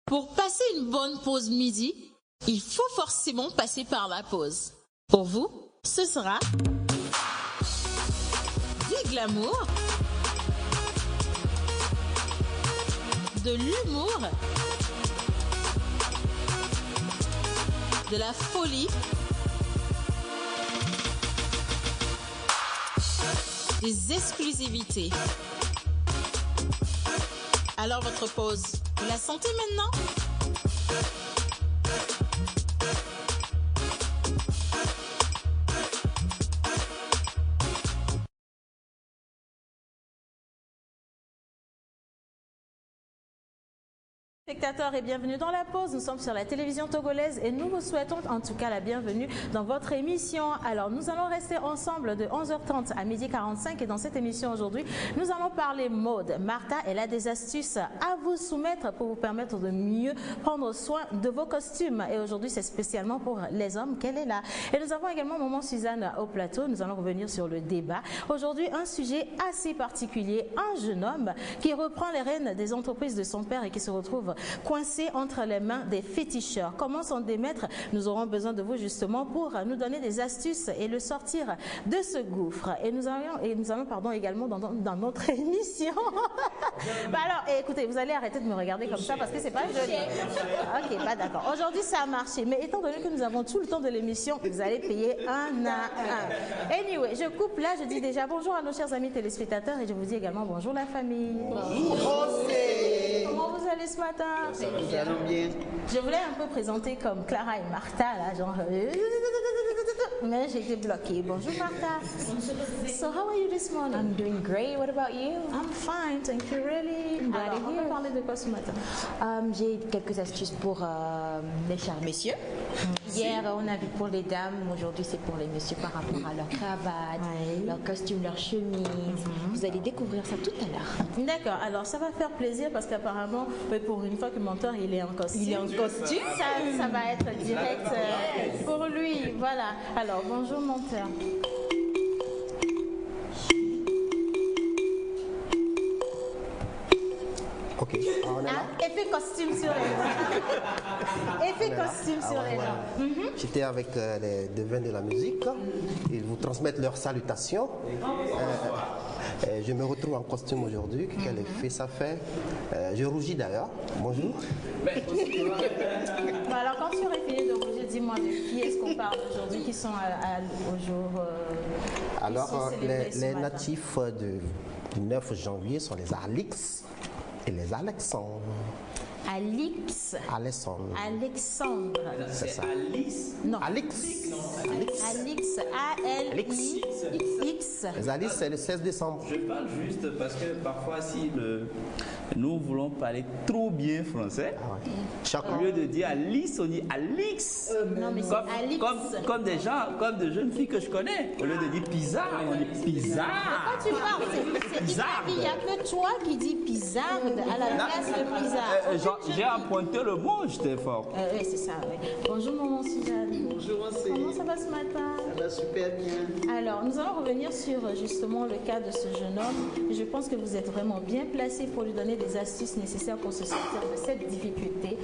Pour passer une bonne pause midi, il faut forcément passer par la pause. Pour vous, ce sera du glamour, de l'humour, de la folie, des exclusivités. Alors votre pause, vous la sentez maintenant? Spectateurs et bienvenue dans la pause. Nous sommes sur la télévision togolaise et nous vous souhaitons en tout cas la bienvenue dans votre émission. Alors nous allons rester ensemble de 11h30 à 12h45 et dans cette émission aujourd'hui, nous allons parler mode. Martha, elle a des astuces à vous soumettre pour vous permettre de mieux prendre soin de vos costumes. Et aujourd'hui, c'est spécialement pour les hommes qu'elle est là. Et nous avons également Maman Suzanne au plateau. Nous allons revenir sur le débat. Aujourd'hui, un sujet assez particulier. Un jeune homme qui reprend les rênes des entreprises de son père et qui se retrouve coincé entre les mains des féticheurs. Comment s'en démettre? Nous aurons besoin de vous justement pour nous donner des astuces et le sortir de ce gouffre. Et nous allons également dans notre émission. Alors, écoutez, vous allez arrêter de me regarder comme ça parce que c'est pas joli. Ok, pas d'accord. Aujourd'hui, ça a marché. Mais étant donné que nous avons tout le temps de l'émission, vous allez payer un à un. Anyway, je coupe là. Je dis déjà bonjour à nos chers amis téléspectateurs et je vous dis également bonjour la famille. Bonjour. Comment vous allez ce matin? Nous allons bien. Je voulais un peu présenter comme Clara et Martha, là, genre. Mais j'ai été bloquée. Bonjour Martha. So how are you this morning? I'm doing great. What about you? I'm fine, thank you. Really? Alors, on va parler de quoi ce matin? J'ai quelques astuces pour les chers messieurs. Hier, on a vu pour les dames. Aujourd'hui, c'est pour les messieurs par rapport à leur cravate, leur costume, leur chemise. Vous allez découvrir ça tout à l'heure. D'accord. Alors, ça va faire plaisir parce qu'apparemment, pour une fois que mon père il est en costume. Il est en costume. Ça va être direct pour lui. Voilà. Alors, bonjour mon père. Ok, on est là. Effet costume sur les gens. Effet costume sur les gens. J'étais avec les devins de la musique. Ils vous transmettent leurs salutations. Je me retrouve en costume aujourd'hui. Quel effet ça fait? Je rougis d'ailleurs. Bonjour. Alors, quand tu aurais fini de rougir, dis-moi de qui est-ce qu'on parle aujourd'hui, qui sont au jour. Alors, les natifs du 9 janvier sont les Alix et les Alexandres. Alexandre. C'est ça. Alice. Non. Alix. Alix. A-L-I-X. Les Alix, c'est le 16 décembre. Je parle juste parce que parfois, si nous voulons parler trop bien français, au lieu de dire Alice, on dit Alix. Non, mais c'est Alix. Comme des gens, comme des jeunes filles que je connais. Au lieu de dire Pizarre, on dit Pizarre. Quand tu parles, c'est il n'y a que toi qui dis Pizarde à la place de Pizarre. J'ai appointé le mot, j'étais fort. Oui, c'est ça, oui. Bonjour, maman Suzanne. Bonjour, Comment ça va ce matin? Ça va super bien. Alors, nous allons revenir sur justement le cas de ce jeune homme. Je pense que vous êtes vraiment bien placé pour lui donner des astuces nécessaires pour se sortir de cette difficulté.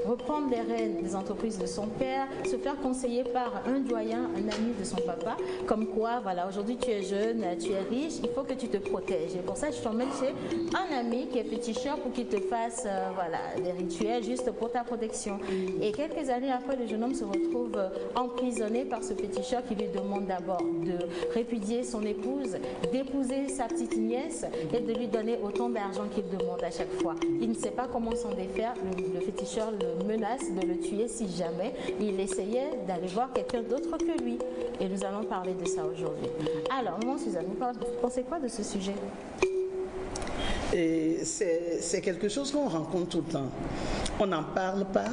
Reprendre les rênes des entreprises de son père, se faire conseiller par un doyen, un ami de son papa, comme quoi, voilà, aujourd'hui tu es jeune, tu es riche, il faut que tu te protèges. Et pour ça, je t'emmène chez un ami qui est féticheur pour qu'il te fasse, voilà, des rituels juste pour ta protection. Et quelques années après, le jeune homme se retrouve emprisonné par ce féticheur qui lui demande d'abord de répudier son épouse, d'épouser sa petite nièce et de lui donner autant d'argent qu'il demande à chaque fois. Il ne sait pas comment s'en défaire. Le féticheur le menace de le tuer si jamais il essayait d'aller voir quelqu'un d'autre que lui. Et nous allons parler de ça aujourd'hui. Alors, maman Suzanne, vous pensez quoi de ce sujet? C'est quelque chose qu'on rencontre tout le temps. On n'en parle pas,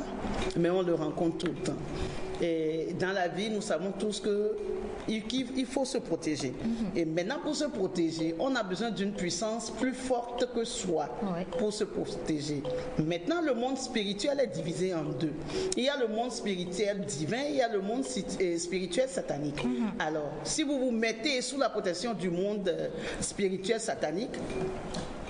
mais on le rencontre tout le temps. Et dans la vie, nous savons tous qu'il faut se protéger. Et maintenant, pour se protéger, on a besoin d'une puissance plus forte que soi pour se protéger. Maintenant, le monde spirituel est divisé en deux. Il y a le monde spirituel divin, il y a le monde spirituel satanique. Alors, si vous vous mettez sous la protection du monde spirituel satanique,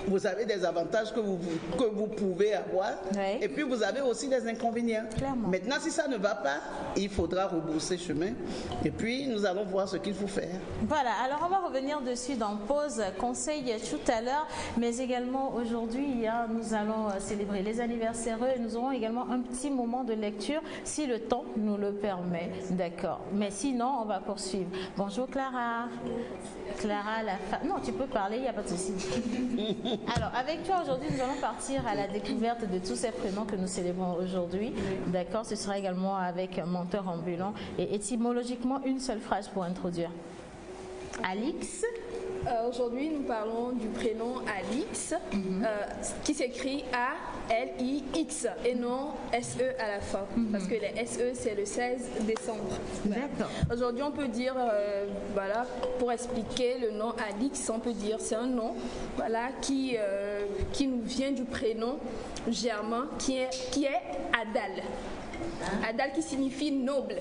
vous avez des avantages que vous pouvez avoir, et puis vous avez aussi des inconvénients. Clairement. Maintenant, si ça ne va pas, il faudra rebrousser chemin, et puis nous allons voir ce qu'il faut faire. Voilà, alors on va revenir dessus dans pause conseil tout à l'heure, mais également aujourd'hui, nous allons célébrer les anniversaires et nous aurons également un petit moment de lecture si le temps nous le permet. D'accord, mais sinon on va poursuivre. Bonjour Clara. Clara, la femme. Non, tu peux parler, il n'y a pas de souci. Alors, avec toi aujourd'hui, nous allons partir à la découverte de tous ces prénoms que nous célébrons aujourd'hui. D'accord, ce sera également avec menteur ambulant et étymologiquement une seule phrase pour introduire. Alix. Aujourd'hui, nous parlons du prénom Alix, qui s'écrit A-L-I-X et non S-E à la fin, parce que les S-E, c'est le 16 décembre. D'accord. Aujourd'hui, on peut dire, voilà, pour expliquer le nom Alix, on peut dire c'est un nom, voilà, qui nous vient du prénom germain, qui est Adal. Adal qui signifie noble.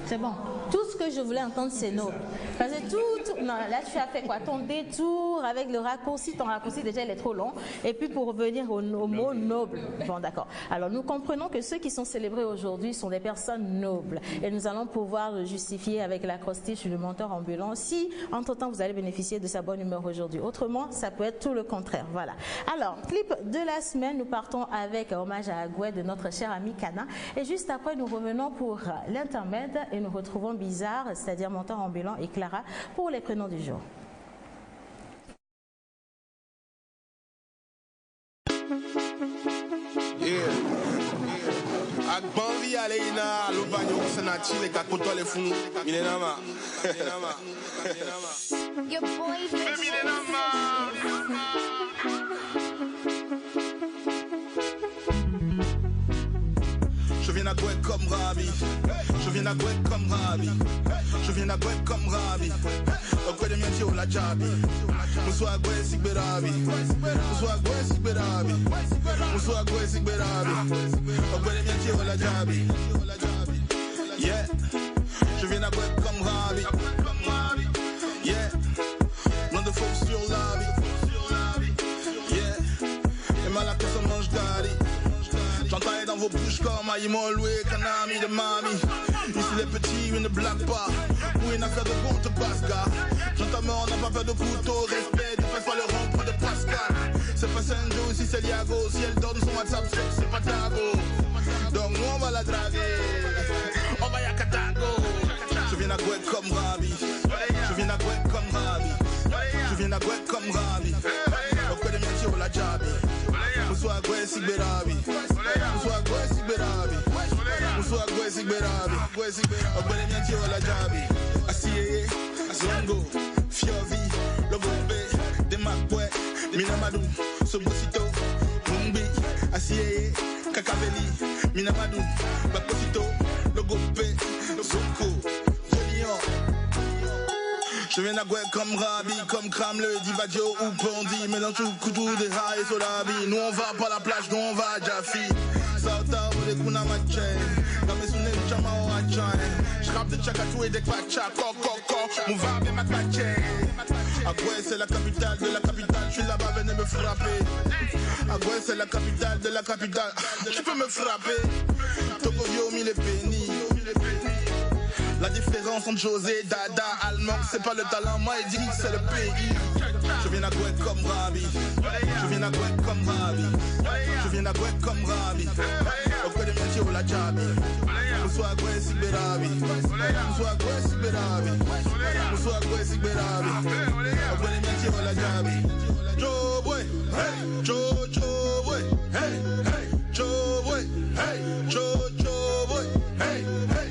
C'est bon. Tout ce que je voulais entendre, c'est noble. Parce que tout... Non, là, tu as fait quoi? Ton détour avec le raccourci. Ton raccourci, déjà, il est trop long. Et puis, pour revenir au mot noble. Bon, d'accord. Alors, nous comprenons que ceux qui sont célébrés aujourd'hui sont des personnes nobles. Et nous allons pouvoir le justifier avec l'acrostiche du menteur ambulant si, entre-temps, vous allez bénéficier de sa bonne humeur aujourd'hui. Autrement, ça peut être tout le contraire. Voilà. Alors, clip de la semaine, nous partons avec hommage à Agouet de notre cher ami Cana. Et juste après, nous revenons pour l'intermède et nous retrouvons Bizarre, c'est-à-dire menteur ambulant, et Clara pour les prénoms du jour. Agbanvi aleina alubanyo sanati le kakotole funu milenama. Your boy Je viens à Gouet comme Rabi. Je viens à Gouet comme Rabi. Je viens à Gouet comme Rabi. Au coin de mienti ou la jabi. Moussoua Gouet Sigberabi. Moussoua Gouet Sigberabi. Moussoua Gouet Sigberabi. Au coin de mienti ou la jabi. Yeah. Je viens à Gouet comme Rabi. Yeah. Non de faux sur la vie. Yeah. Et malak se mange gari. J'entends dans vos bouches comme Aïmon loué, Kanami de mamie. Ici les petits, une blague pas. Ou une affaire de compte Pascal. J'entends mais on n'a pas fait de couteau. Respect, ne fais pas le rompre de Pascal. C'est pas Sanjo, si c'est Liago. Si elle donne son WhatsApp, c'est pas Tago. Donc nous on va la draguer. On va y à Katago. Je viens à Gouet comme Rabi. Je viens à Gouet comme Rabi. Je viens à Gouet comme Rabi. Au coin de métier ou la jabi. Moussoua Gouet Sigberabi. Moussoua Gouet Sigberabi. Moussoua Gouet Sigberabi. Obele mienti ou la jabi. Asiye, Zongo, Fiovi, Logombe, Demakwe, Minamadou, Sobosito, Mumbi, Asiye, Kakaveli, Minamadou, Bakosito, Logombe, Zonko, Zolion. Je viens à Gouet comme Rabi, comme Kram, le Divadio ou Bondi. Mélange tout couteau des rails sur la vie. Nous on va pas la plage, nous on va à Jaffi. Sauta ou des Kuna Maché. Dans mes souvenirs, Chama ou Achan. Je rappe de Chakatou et des Kwacha. Koko, mon va avec ma Kwaché. Agouet c'est la capitale de la capitale. Je suis là-bas, venez me frapper. Agouet c'est la capitale de la capitale. Tu peux me frapper. Togovio, mille bénis. La différence entre José, Dada, Allemand, c'est pas le talent, moi il dit que c'est le pays. Je viens à Gouet comme Rabi. Je viens à Gouet comme Rabi. Je viens à Gouet comme Rabi. Au coin de métier ou la jabi. Moussoua Gouet Sigberabi. Moussoua Gouet Sigberabi. Moussoua Gouet Sigberabi. Au coin de métier ou la jabi. Joe boy, hey, Joe boy, hey, hey, Joe boy, hey, Joe boy, hey, hey.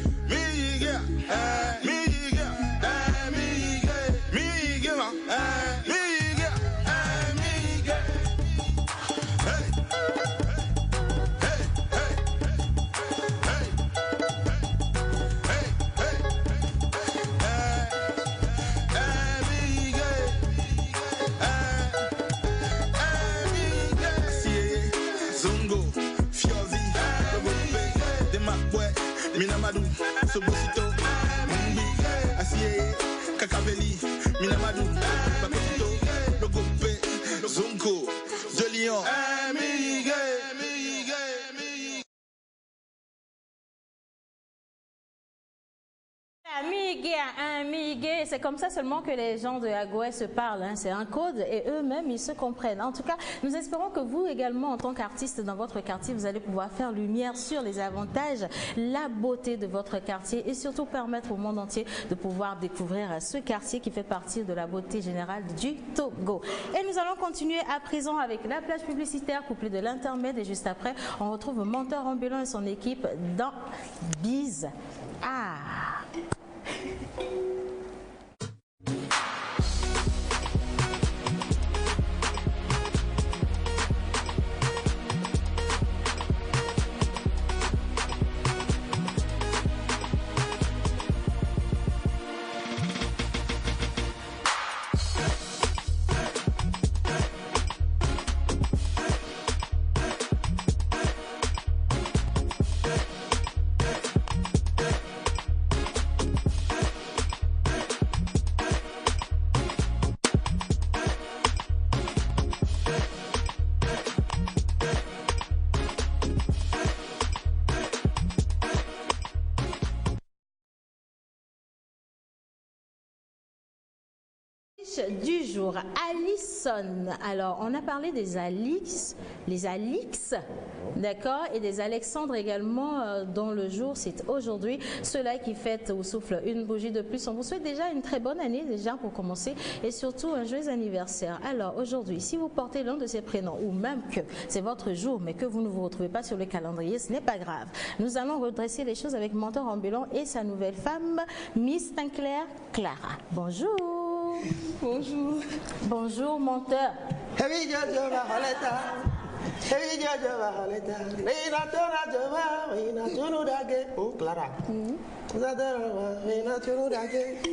Miguel. C'est comme ça seulement que les gens de Agoué se parlent. Hein. C'est un code et eux-mêmes, ils se comprennent. En tout cas, nous espérons que vous également, en tant qu'artiste dans votre quartier, vous allez pouvoir faire lumière sur les avantages, la beauté de votre quartier et surtout permettre au monde entier de pouvoir découvrir ce quartier qui fait partie de la beauté générale du Togo. Et nous allons continuer à présent avec la plage publicitaire couplée de l'intermède et juste après, on retrouve Menteur Ambulant et son équipe dans Biz. Ah! Du jour, Alison. Alors, on a parlé des Alix, les Alix, d'accord, et des Alexandres également, dont le jour c'est aujourd'hui. Ceux-là qui fêtent ou soufflent une bougie de plus, on vous souhaite déjà une très bonne année déjà pour commencer et surtout un joyeux anniversaire. Alors, aujourd'hui, si vous portez l'un de ces prénoms ou même que c'est votre jour mais que vous ne vous retrouvez pas sur le calendrier, ce n'est pas grave. Nous allons redresser les choses avec Menteur Ambulant et sa nouvelle femme, Miss Sinclair Clara. Bonjour. Bonjour. Bonjour, Menteur.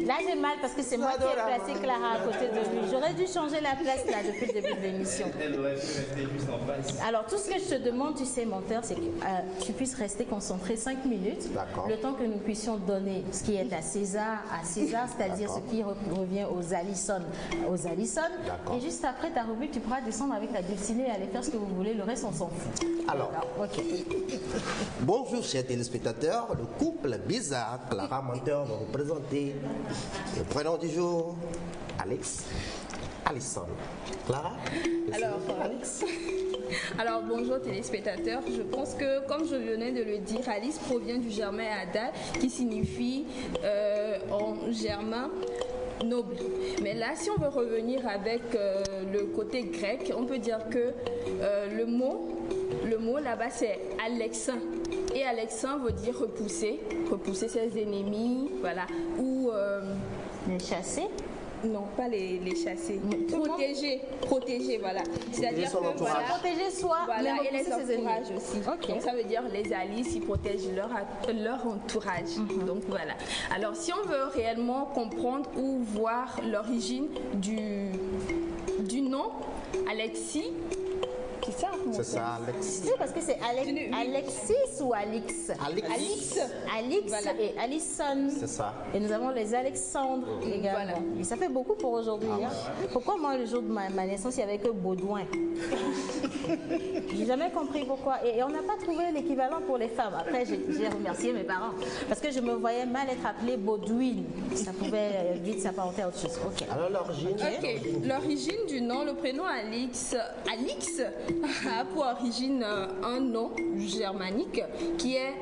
Là, j'ai mal parce que c'est moi qui ai placé Clara à côté de lui. J'aurais dû changer la place là depuis le début de l'émission. Elle aurait pu rester juste en face. Alors, tout ce que je te demande, tu sais, Menteur, c'est que tu puisses rester concentré 5 minutes. Le temps que nous puissions donner ce qui est à César, c'est-à-dire ce qui revient aux Alison. Et juste après ta rubrique, tu pourras descendre avec la dessinée et aller faire ce que vous voulez. Le reste, on s'en fout. Alors, bonjour chers téléspectateurs, le couple bizarre, Clara Menteur va vous présenter le prénom du jour, Alison. Clara, Alors, bonjour téléspectateurs, je pense que comme je venais de le dire, Alice provient du germain Ada qui signifie en germain noble. Mais là, si on veut revenir avec le côté grec, on peut dire que le mot là-bas c'est Alexin. Et Alexin veut dire repousser ses ennemis, voilà. Ou les chasser. Non, pas les chasser. Protéger, voilà. C'est-à-dire que voilà, protéger soi, voilà, mais et les entourages aussi. Okay. Donc ça veut dire les Alice, ils protègent leur entourage. Donc voilà. Alors si on veut réellement comprendre ou voir l'origine du nom Alexis. C'est ça, Alexis. C'est parce que c'est Alexis ou Alix. Alix voilà. Et Alison. C'est ça. Et nous avons les Alexandres également. Voilà. Et ça fait beaucoup pour aujourd'hui. Hein. Pourquoi moi, le jour de ma naissance, il n'y avait que Baudouin? J'ai jamais compris pourquoi. Et on n'a pas trouvé l'équivalent pour les femmes. Après, j'ai remercié mes parents. Parce que je me voyais mal être appelée Baudouine. Ça pouvait vite s'apparenter à autre chose. Okay. Alors l'origine l'origine du nom, le prénom Alix a pour origine un nom germanique qui est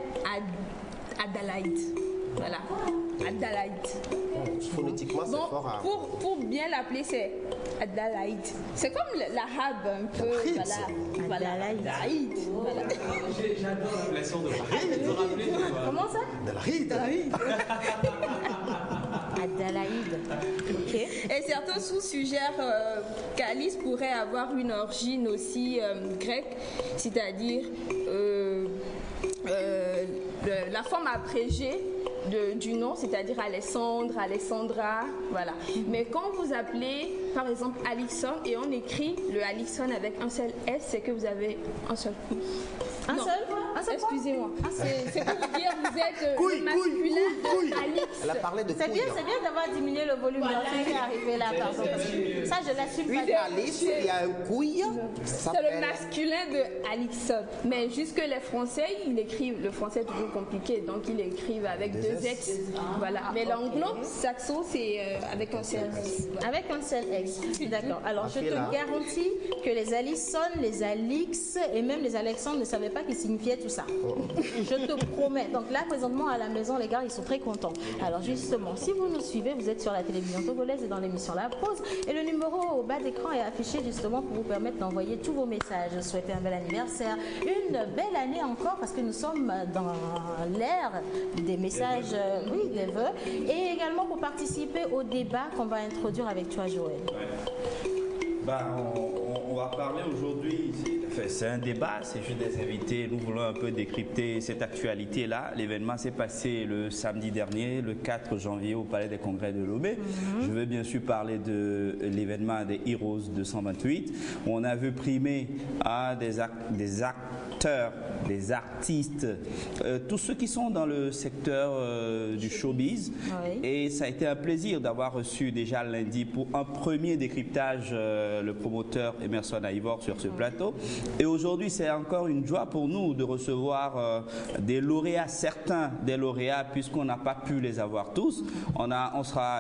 Adalaïde. Voilà, Adalaïde. Phonétiquement, c'est fort. Pour bien l'appeler, c'est Adalaïde. C'est comme l'arabe un peu. Voilà. Adalaïde. Voilà. J'adore l'appellation de l'arabe. Comment ça? Adalaïde. Adalaïde. Ok. Et certains sous-suggèrent qu'Alice pourrait avoir une origine aussi grecque, c'est-à-dire la forme abrégée du nom, c'est-à-dire Alessandre, Alessandra, voilà. Mais quand vous appelez, par exemple, Alixon, et on écrit le Alixon avec un seul S, c'est que vous avez un seul coup. Un seul Excusez-moi. C'est pour vous dire, vous êtes le masculin de Alix. Elle a parlé de C'est bien d'avoir diminué le volume de ce qui est arrivé là, pardon. Ça, je l'assume pas. Alice, il y a un couille. C'est le masculin de Alix. Mais jusque les Français, ils écrivent, le français est toujours compliqué, donc ils écrivent avec deux X. Voilà. Mais l'anglo-saxon, c'est avec un seul X. Avec un seul X. D'accord. Alors, je te garantis que les Alison, les Alix et même les Alexandres ne savaient pas qu'ils signifiait tout ça. Je te promets. Donc là, présentement, à la maison, les gars, ils sont très contents. Alors justement, si vous nous suivez, vous êtes sur la télévision togolaise et dans l'émission La Pause. Et le numéro au bas d'écran est affiché justement pour vous permettre d'envoyer tous vos messages. Souhaitez un bel anniversaire, une belle année encore, parce que nous sommes dans l'ère des messages, oui, des vœux. Et également pour participer au débat qu'on va introduire avec toi, Joël. On va parler aujourd'hui, c'est un débat, c'est juste des invités, nous voulons un peu décrypter cette actualité-là. L'événement s'est passé le samedi dernier, le 4 janvier au Palais des Congrès de Lomé. Je veux bien sûr parler de l'événement des Heroes 228, où on a vu primer des acteurs, des artistes, tous ceux qui sont dans le secteur du showbiz. Et ça a été un plaisir d'avoir reçu déjà lundi pour un premier décryptage le promoteur Emerson Aivor sur ce plateau. Et aujourd'hui, c'est encore une joie pour nous de recevoir des lauréats, certains des lauréats, puisqu'on n'a pas pu les avoir tous.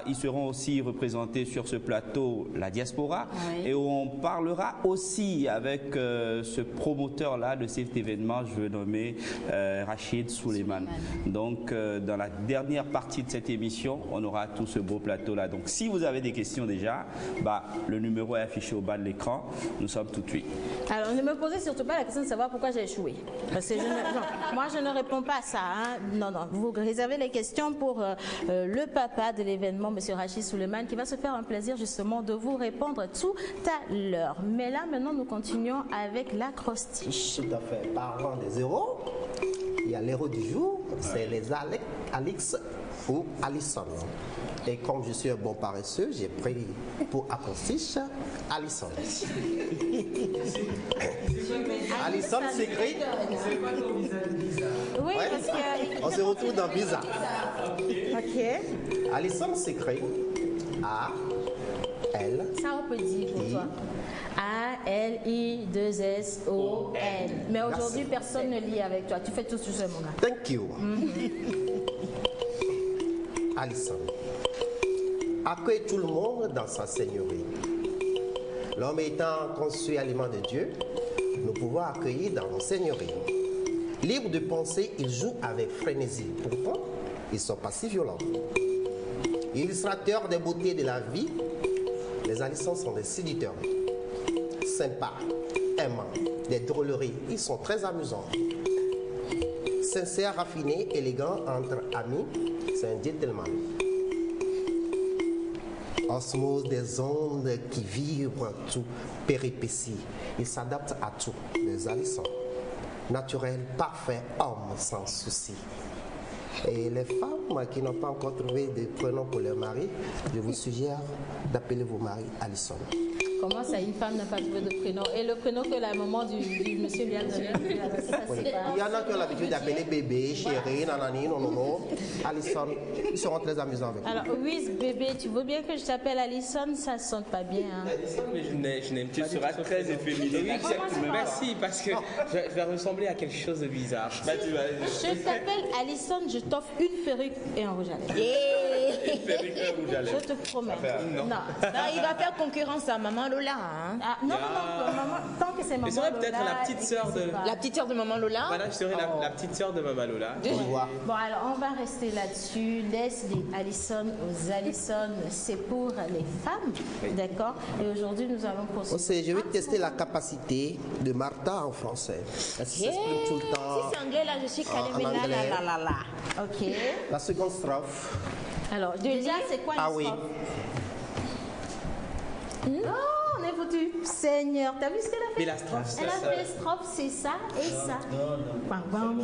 Ils seront aussi représentés sur ce plateau, la diaspora, et on parlera aussi avec ce promoteur-là de cet événement, je veux nommer Rachid Suleiman. Donc, dans la dernière partie de cette émission, on aura tout ce beau plateau-là. Donc, si vous avez des questions déjà, le numéro est affiché au bas de l'écran. Nous sommes tout de suite. Alors, ne me posez surtout pas la question de savoir pourquoi j'ai échoué. Parce que moi, je ne réponds pas à ça. Hein. Non, vous réservez les questions pour le papa de l'événement, M. Rachid Suleiman, qui va se faire un plaisir justement de vous répondre tout à l'heure. Mais là, maintenant, nous continuons avec l'acrostiche. Tout à fait. Parlant des héros, il y a l'héros du jour, c'est les Alix ou Alison. Et comme je suis un bon paresseux, j'ai pris pour acrostiche Alison. Alison s'écrit. Oui, parce que. On se retrouve dans Bizarre. Ok. Alison s'écrit A, L. Ça, on peut dire pour toi. A-L-I-2-S-O-N. Mais aujourd'hui, personne ne lit avec toi. Tu fais tout seul, mon gars. Thank you. Alison. Accueille tout le monde dans sa seigneurie. L'homme étant conçu aliment de Dieu, nous pouvons accueillir dans nos seigneuries. Libre de penser, ils jouent avec frénésie. Pourtant, ils ne sont pas si violents. Illustrateurs des beautés de la vie, les Alissons sont des séducteurs. Sympas, aimants, des drôleries. Ils sont très amusants. Sincères, raffinés, élégants entre amis, c'est un gentleman. Osmose des ondes qui vibrent tout péripéties. Ils s'adaptent à tout. Les Alissons. Naturel, parfait, homme sans souci. Et les femmes qui n'ont pas encore trouvé de prénom pour leur mari, je vous suggère d'appeler vos maris Alison. Comment ça, une femme n'a pas trouvé de prénom? Et le prénom que la maman du monsieur vient de donner. Il y en a qui ont l'habitude d'appeler bébé, chérie, nanani, non. Alison, ils seront très amusants avec vous. Alors, oui, bébé, tu veux bien que je t'appelle Alison? Ça ne sonne pas bien. Hein. Alison, mais je n'aime pas. Tu seras très efféminé. Oui, exactement. Merci, parce que je vais ressembler à quelque chose de bizarre. Je t'appelle Alison, je t'offre une perruque et un rouge à lèvres. Une perruque et un rouge à lèvres. Je te promets. Non, il va faire concurrence à Maman Lola. Hein. Ah, non, maman, tant que c'est Maman Lola. Mais peut-être la petite sœur de... La petite sœur de Maman Lola. Voilà, je serai la petite sœur de Maman Lola. Bon, alors on va rester là-dessus. Laisse les Alison aux Alison, c'est pour les femmes, d'accord? Et aujourd'hui, nous allons poursuivre. Je vais tester la capacité de Martha en français. Elle s'exprime tout le temps. Si c'est anglais, là, je suis calée, là. Ok. La seconde strophe. Alors, déjà, c'est quoi une strophe? Ah oui. Non, on est foutu du Seigneur. T'as vu ce qu'elle a fait? Mais la strophe, Elle a fait strophe, c'est ça et ça. Bam, bam.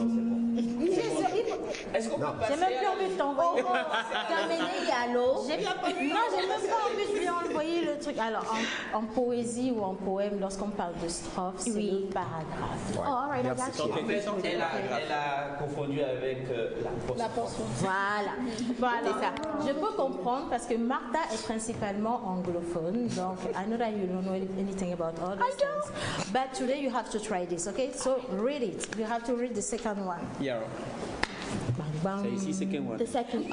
J'ai même plus envie de t'envoyer. T'as amené Gallo. Non, j'ai même pas envie de lui envoyer le truc. Alors, en poésie ou en poème, lorsqu'on parle de strophe, c'est le paragraphe. Oh, all right, I got you. En fait, elle a confondu avec la portion. Voilà. C'est ça. Je peux comprendre parce que Martha est principalement anglophone. Donc, I know that you don't know anything about all those things. But today you have to try this, okay? So, read it. You have to read the second one. Yeah. Bang, C'est ici, second one. The second.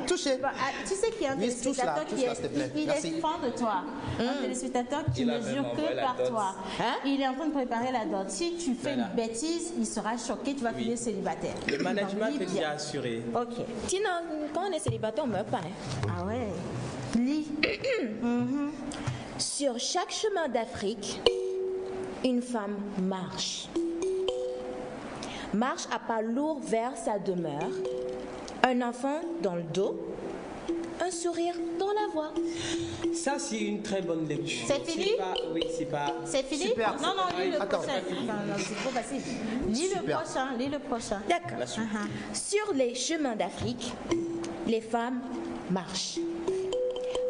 Touché. Tu sais qu'il y a un Miss, téléspectateur touche qui là, s'il te plaît. il Merci. est fan de toi. Un téléspectateur qui Il a ne même jure envoyé que la par dot. toi. Il est en train de préparer la dot. Si tu fais Voilà. une bêtise, il sera choqué, tu vas finir célibataire. Le management Donc, lis est bien. déjà assuré. Ok. Sinon, quand on est célibataire, on ne meurt pas. Hein. Ah ouais. Lis. Sur chaque chemin d'Afrique, une femme marche. Marche à pas lourd vers sa demeure, un enfant dans le dos, un sourire dans la voix. Ça, c'est une très bonne lecture. C'est fini? Oui, c'est pas. C'est fini? Super. Non, lis le Attends. prochain. Non, c'est trop facile. Lis le prochain. D'accord. Sur les chemins d'Afrique, les femmes marchent.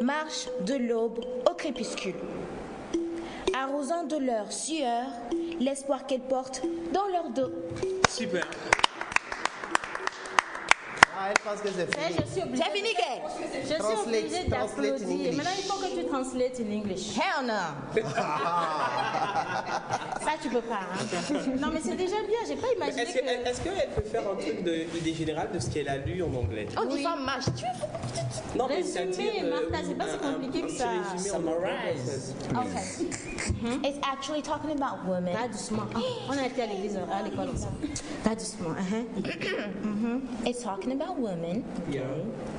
Marchent de l'aube au crépuscule, arrosant de leur sueur l'espoir qu'elles portent dans leur dos. Super. Ah, elle pense que c'est fini. Je suis obligée. C'est fini, Kay? Je suis Translate obligée in d'applaudir. English. Maintenant, il faut que tu translates in English. Hell no. Ça, tu peux pas. Hein. Non, mais c'est déjà bien. J'ai pas imaginé que... Est-ce qu'elle peut faire un truc d'idée générale de ce qu'elle a lu en anglais? On dit femme marche. Tu Non, mais Résumé, c'est-à-dire, Martha, c'est pas si compliqué que ça. Résumé en summarize. Okay. It's actually talking about women. Pas doucement. Oh, on a été à l'église, à l'école ensemble. Pas doucement. It's talking about women. Yeah.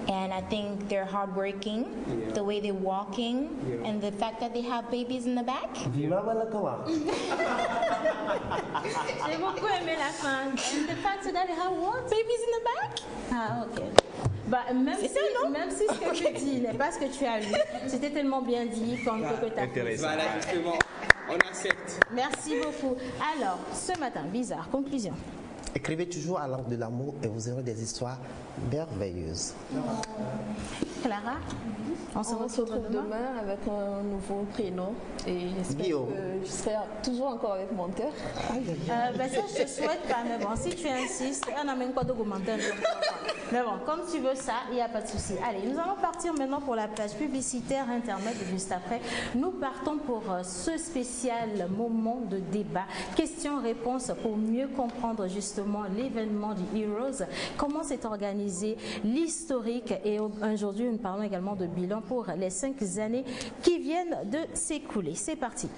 And I think they're hardworking, the way they're walking, and the fact that they have babies in the back. Vima Balakawa. J'ai beaucoup aimé la fin. And the fact that they have what? Babies in the back? Ah, ok. Bah, même si ce que tu dis n'est pas ce que tu as lu, c'était tellement bien dit qu'on ne peut que t'applaudir. Voilà, justement, on accepte. Merci beaucoup. Alors, ce matin, bizarre, conclusion. Écrivez toujours à l'angle de l'amour et vous aurez des histoires merveilleuses. Clara, on se retrouve demain. demain avec un nouveau prénom et j'espère Guillaume. que je serai toujours encore avec mon cœur. Ça, je te souhaite pas, mais bon, si tu insistes, on a même quoi de commentaire. Mais bon, comme tu veux ça, il n'y a pas de souci. Allez, nous allons partir maintenant pour la page publicitaire internet et juste après, nous partons pour ce spécial moment de débat. Questions-réponses pour mieux comprendre justement l'événement du Heroes, comment s'est organisé, l'historique et aujourd'hui, nous parlons également de bilan pour les 5 années qui viennent de s'écouler. C'est parti.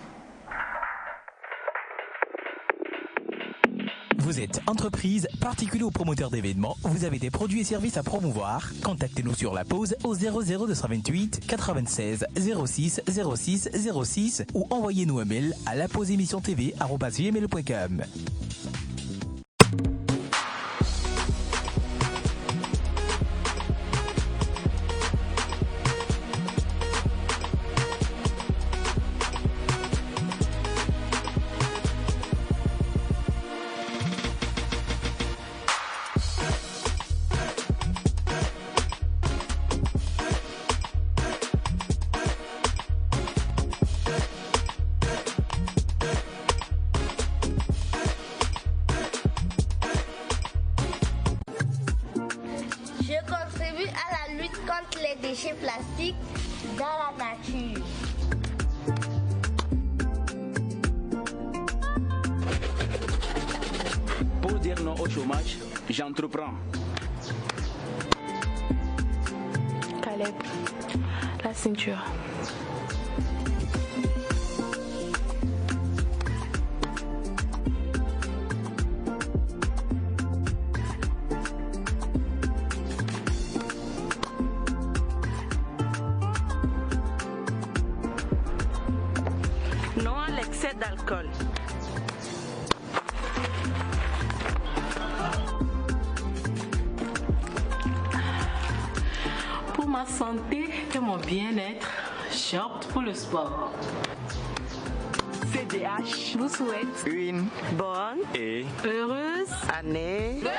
Vous êtes entreprise, particulier ou promoteur d'événements, vous avez des produits et services à promouvoir, contactez-nous sur la pause au 00228 96 06 06 06 ou envoyez-nous un mail à lapauseémissiontv@gmail.com. Je contribue à la lutte contre les déchets plastiques dans la nature. Pour dire non au chômage, j'entreprends. Caleb, la ceinture. Non à l'excès d'alcool. Pour ma santé et mon bien-être, Shop pour le sport. CDH vous souhaite une bonne et heureuse année 2020.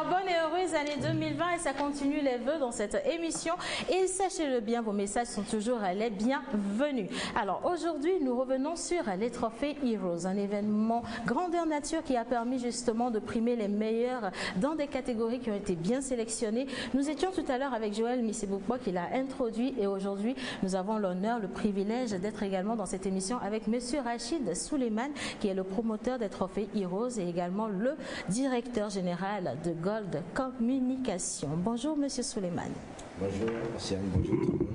Bonne et heureuse année 2020 et ça continue les vœux dans cette émission et sachez-le bien, vos messages sont toujours les bienvenus. Alors aujourd'hui, nous revenons sur les trophées Heroes, un événement grandeur nature qui a permis justement de primer les meilleurs dans des catégories qui ont été bien sélectionnées. Nous étions tout à l'heure avec Joël Misseboukwa qui l'a introduit et aujourd'hui, nous avons l'honneur, le privilège d'être également dans cette émission avec Monsieur Rachid Suleiman qui est le promoteur des trophées Heroes et également le directeur général de Gold Communication. Bonjour Monsieur Suleiman. Bonjour, Océane, bonjour tout le monde.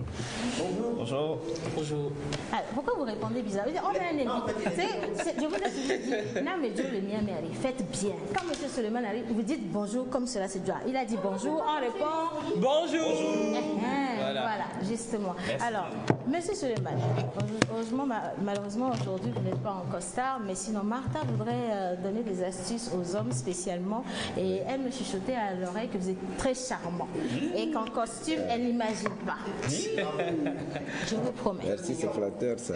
Bonjour. Bonjour. Alors, pourquoi vous répondez bizarre? On a un invité. Je vous ai toujours dit, non mais Dieu le mien, mais allez, faites bien. Quand M. Suleiman arrive, vous dites bonjour comme cela c'est déjà. Il a dit bonjour, on répond bonjour. Voilà, justement. Merci. Alors, M. Suleiman, heureusement, malheureusement aujourd'hui vous n'êtes pas en costard, mais sinon Martha voudrait donner des astuces aux hommes spécialement et elle me chuchotait à l'oreille que vous êtes très charmant et qu'en costume elle n'imagine pas. Je vous promets. Merci, c'est flatteur ça.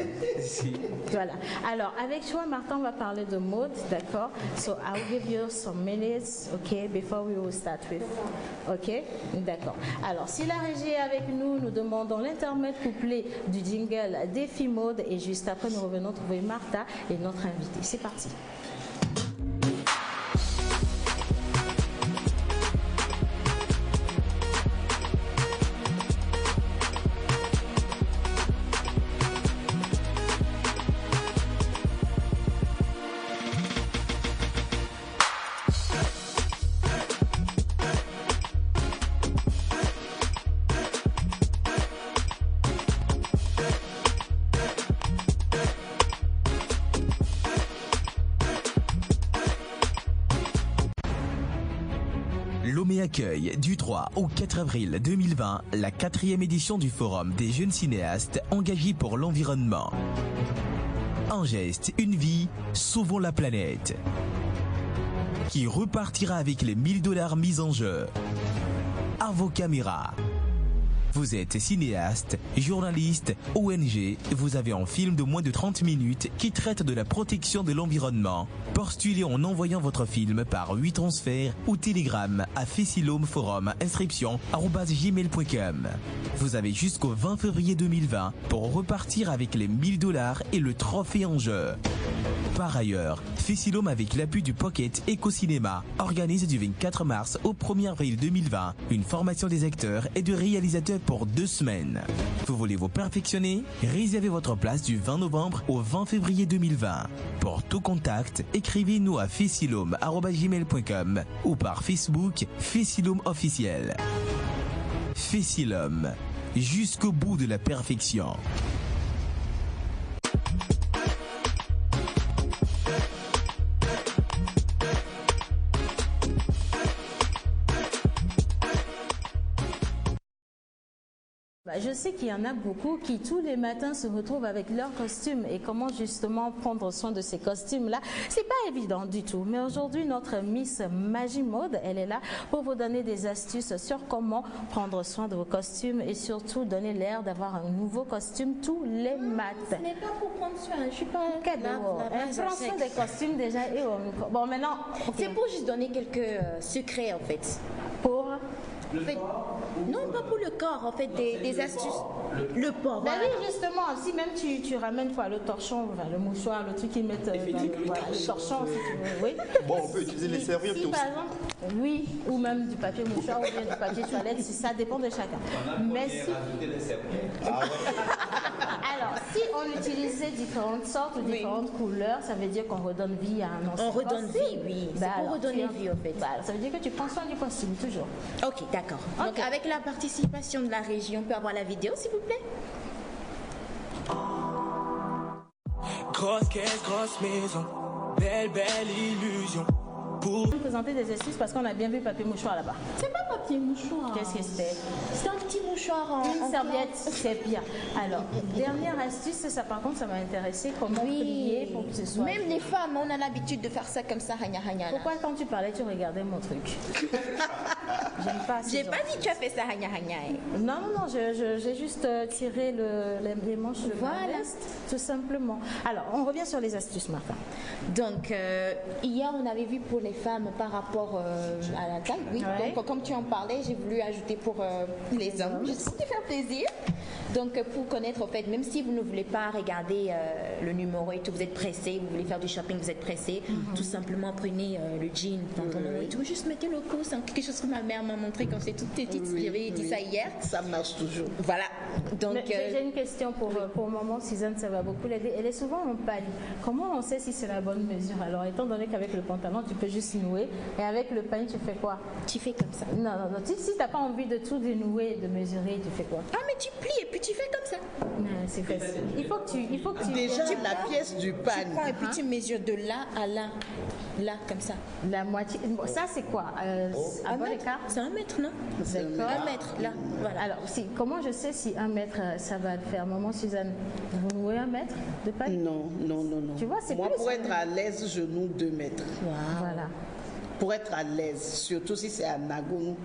Voilà. Alors, avec toi, Martin, on va parler de mode, d'accord? So, I'll give you some minutes, okay, before we will start with. Ok? D'accord. Alors, si la régie est avec nous, nous demandons l'intermède couplé du jingle Défi Mode et juste après, nous revenons trouver Martha et notre invité. C'est parti. Lomé accueille du 3 au 4 avril 2020 la 4e édition du Forum des jeunes cinéastes engagés pour l'environnement. Un geste, une vie, sauvons la planète. Qui repartira avec les $1000 mis en jeu. À vos caméras. Vous êtes cinéaste, journaliste, ONG, vous avez un film de moins de 30 minutes qui traite de la protection de l'environnement. Postulez en envoyant votre film par 8 transferts ou télégramme à Fessilome Forum inscription @gmail.com. Vous avez jusqu'au 20 février 2020 pour repartir avec les $1000 et le trophée en jeu. Par ailleurs, Fessilome avec l'appui du Pocket Eco-Cinéma organise du 24 mars au 1er avril 2020 une formation des acteurs et de réalisateurs pour 2 semaines. Vous voulez vous perfectionner? Réservez votre place du 20 novembre au 20 février 2020. Pour tout contact, écrivez-nous à fessilome@gmail.com ou par Facebook Fessilome officiel. Fessilome, jusqu'au bout de la perfection. Je sais qu'il y en a beaucoup qui tous les matins se retrouvent avec leurs costumes et comment justement prendre soin de ces costumes-là, c'est pas évident du tout. Mais aujourd'hui, notre Miss Magie Mode, elle est là pour vous donner des astuces sur comment prendre soin de vos costumes et surtout donner l'air d'avoir un nouveau costume tous les matins. Ce n'est pas pour prendre soin, je suis pas prendre soin des costumes déjà et bon maintenant, c'est pour juste donner quelques secrets en fait. Pour non, pas pour le corps, en fait, des astuces. Le porc, voilà. Oui, justement, si même tu ramènes quoi, le torchon, le mouchoir, le truc qu'ils mettent dans le torchon, si tu veux, oui. Bon, on peut utiliser les serviettes aussi. Par exemple, oui, ou même du papier mouchoir ou bien du papier toilette, ça dépend de chacun. Mais si... Alors, si on utilisait différentes sortes ou différentes couleurs, ça veut dire qu'on redonne vie à un ancien. On redonne vie, oui. C'est pour redonner vie, en fait. Ça veut dire que tu prends soin du costume, toujours. Ok, d'accord. Donc, avec la participation de la région, on peut avoir la vidéo, s'il vous plaît? Grosse caisse, grosse maison, belle, belle illusion. Pour vous présenter des astuces parce qu'on a bien vu papier mouchoir là-bas. C'est pas papier mouchoir. Qu'est-ce que c'est? C'est un petit mouchoir en une serviette, c'est bien. Alors, dernière astuce, ça par contre, ça m'a intéressé. Comment plier pour que ce soit... Même les femmes, on a l'habitude de faire ça comme ça, ragna. Pourquoi quand tu parlais, tu regardais mon truc? J'aime pas. J'ai pas dit que tu as fait ça, Hanya. Non, j'ai juste tiré les manches de la veste, tout simplement. Alors, on revient sur les astuces, Martha. Donc, hier, on avait vu pour les femmes par rapport à la taille. Oui, Ouais. donc comme tu en parlais, j'ai voulu ajouter pour les hommes, juste pour te faire plaisir. Donc, pour connaître, en fait, même si vous ne voulez pas regarder le numéro et tout, vous êtes pressé, vous voulez faire du shopping, vous êtes pressé, tout simplement prenez le jean, pantalon et tout, juste mettez le cou. C'est quelque chose que ma mère m'a montré quand j'étais toute petite. J'avais dit ça hier. Ça marche toujours. Voilà. Donc, j'ai une question pour maman Suzanne, ça va beaucoup l'aider. Elle est souvent en pagne. Comment on sait si c'est la bonne mesure? Alors, étant donné qu'avec le pantalon, tu peux juste nouer, et avec le pagne, tu fais quoi? Tu fais comme ça. Non. Si tu n'as pas envie de tout dénouer, de mesurer, tu fais quoi? Ah, mais tu plies et puis tu fais comme ça. Non, c'est facile. Il faut que tu Déjà, tu la pièce du pagne. Tu prends et puis tu mesures de là à là. Là, comme ça. La moitié. Bon, ça, c'est quoi? Un bon écart? C'est 1 mètre, non? D'accord. 1 mètre, là. Voilà. Alors, comment je sais si 1 mètre, ça va le faire? Maman Suzanne, vous nouez 1 mètre de pagne? Non. Tu vois, c'est Moi, plus, pour être à l'aise, je noue 2 mètres. Voilà. Pour être à l'aise, surtout si c'est à Nagoun,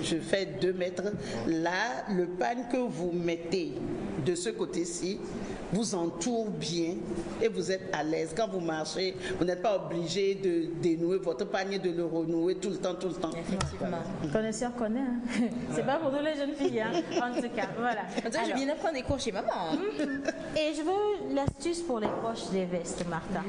je fais 2 mètres. Là, le pagne que vous mettez de ce côté-ci vous entoure bien et vous êtes à l'aise. Quand vous marchez, vous n'êtes pas obligé de dénouer votre panier, de le renouer tout le temps. Effectivement. Connaisseur connaît. Hein. C'est pas pour nous les jeunes filles. Hein. En tout cas, voilà. Alors, je viens de prendre des cours chez maman. Hein. Et je veux l'astuce pour les poches des vestes, Martha.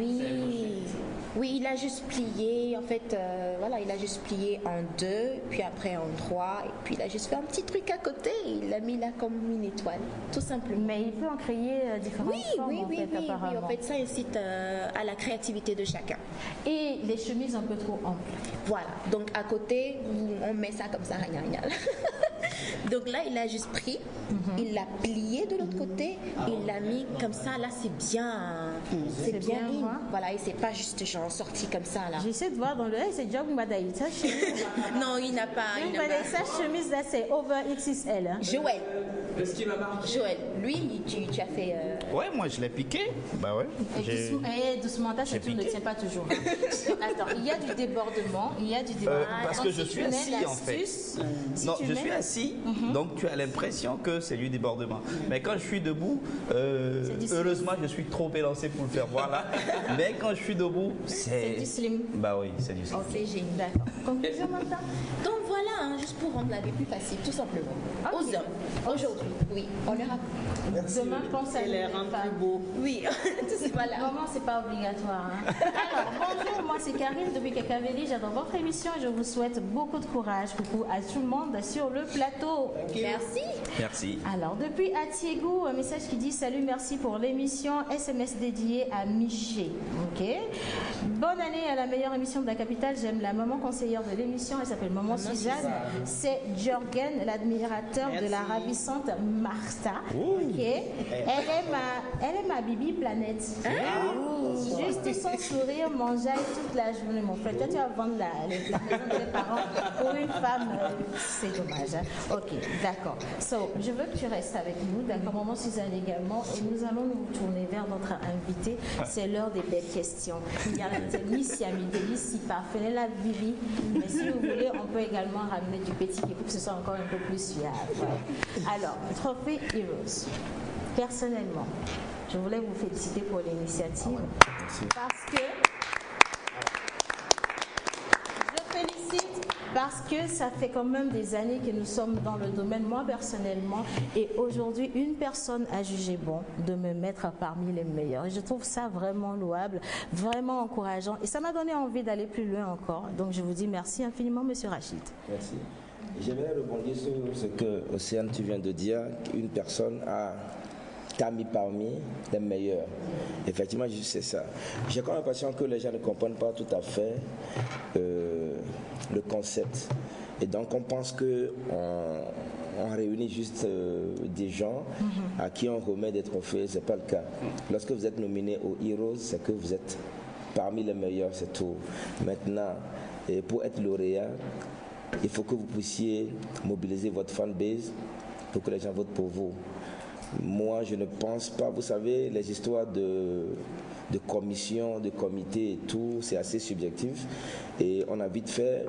Oui, il a juste plié. En fait, voilà, il a juste plié en 2, puis après en 3, et puis il a juste fait un petit truc à côté. Il l'a mis là comme une étoile, tout simplement. Mais il peut en créer différentes formes, oui, apparemment. en fait, ça incite à la créativité de chacun. Et les chemises un peu trop amples. Voilà, donc à côté, on met ça comme ça, donc là, il a juste pris, il l'a plié de l'autre côté, il l'a mis comme ça, là, c'est bien in. Voilà, et c'est pas juste genre sorti comme ça, là. J'essaie de voir dans le c'est job Mbadaï. Non, il n'a pas. Sa chemise là, c'est over XXL. Hein. Joël. Est-ce qu'il a marqué? Joël, lui, tu as fait. Ouais, moi je l'ai piqué. Bah ouais. Doucement, ta ceinture ne tient pas toujours. Hein. Attends, il y a du débordement. Parce que je suis assis en fait. Non, je suis assis, donc tu as l'impression que c'est du débordement. Mais quand je suis debout, heureusement je suis trop élancé pour le faire voir là. Mais quand je suis debout, c'est du slim. Bah oui, c'est du slim. C'est génial. D'accord. Conclusion maintenant. Donc voilà, hein, juste pour rendre la vie plus facile, tout simplement. Okay. Aux hommes, aujourd'hui, oui, on leur a. Demain, pense à les rendre plus beaux. Oui, voilà. Vraiment, c'est pas obligatoire. Hein. Alors, bonjour, moi c'est Karine depuis Kakavéli. J'adore votre émission et je vous souhaite beaucoup de courage. Coucou à tout le monde sur le plateau. Merci. Alors, depuis Atiégou, un message qui dit salut, merci pour l'émission. SMS dédié à Miché. Ok. Bonne année à la meilleure émission de la capitale. J'aime la maman conseillère de l'émission. Elle s'appelle Maman Suzanne. C'est Jorgen, l'admirateur de la ravissante Martha. Ok. Elle est ma Bibi Planète. Juste son sourire mangeait toute la journée. Mon frère, toi tu vas vendre la maison de tes parents pour une femme. C'est dommage. Hein? Ok, d'accord. So, je veux que tu restes avec nous. D'accord, Maman Suzanne également. Et nous allons nous tourner vers notre invité. C'est l'heure des belles questions. Il y a Miss Yami, Miss Sipa, la Bibi. Mais si vous voulez, on peut également ramener du petit qui pour que ce soit encore un peu plus suave. Alors, Trophée Heroes. Personnellement, je voulais vous féliciter pour l'initiative parce que ça fait quand même des années que nous sommes dans le domaine, moi personnellement, et aujourd'hui, une personne a jugé bon de me mettre parmi les meilleurs. Et je trouve ça vraiment louable, vraiment encourageant, et ça m'a donné envie d'aller plus loin encore. Donc je vous dis merci infiniment, Monsieur Rachid. Merci. J'aimerais rebondir sur ce que Océane, tu viens de dire, qu'une personne t'a mis parmi les meilleurs. Effectivement, c'est ça. J'ai quand même l'impression que les gens ne comprennent pas tout à fait le concept. Et donc, on pense qu'on réunit juste des gens à qui on remet des trophées. Ce n'est pas le cas. Lorsque vous êtes nominé aux Heroes, c'est que vous êtes parmi les meilleurs, c'est tout. Maintenant, pour être lauréat, il faut que vous puissiez mobiliser votre fanbase pour que les gens votent pour vous. Moi, je ne pense pas. Vous savez, les histoires de commission, de comité et tout, c'est assez subjectif. Et on a vite fait,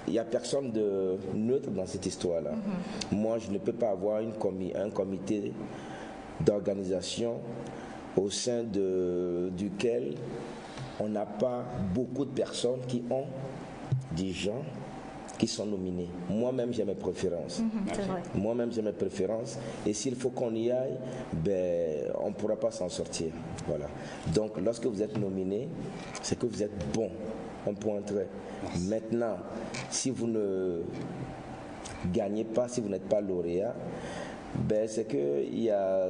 il n'y a personne de neutre dans cette histoire-là. Moi, je ne peux pas avoir un comité d'organisation au sein duquel on n'a pas beaucoup de personnes qui ont des gens qui sont nominés. Moi-même, j'ai mes préférences. Moi-même, j'ai mes préférences. Et s'il faut qu'on y aille, on ne pourra pas s'en sortir. Voilà. Donc, lorsque vous êtes nominé, c'est que vous êtes bon. Un point très. Maintenant, si vous ne gagnez pas, si vous n'êtes pas lauréat, c'est qu'il y a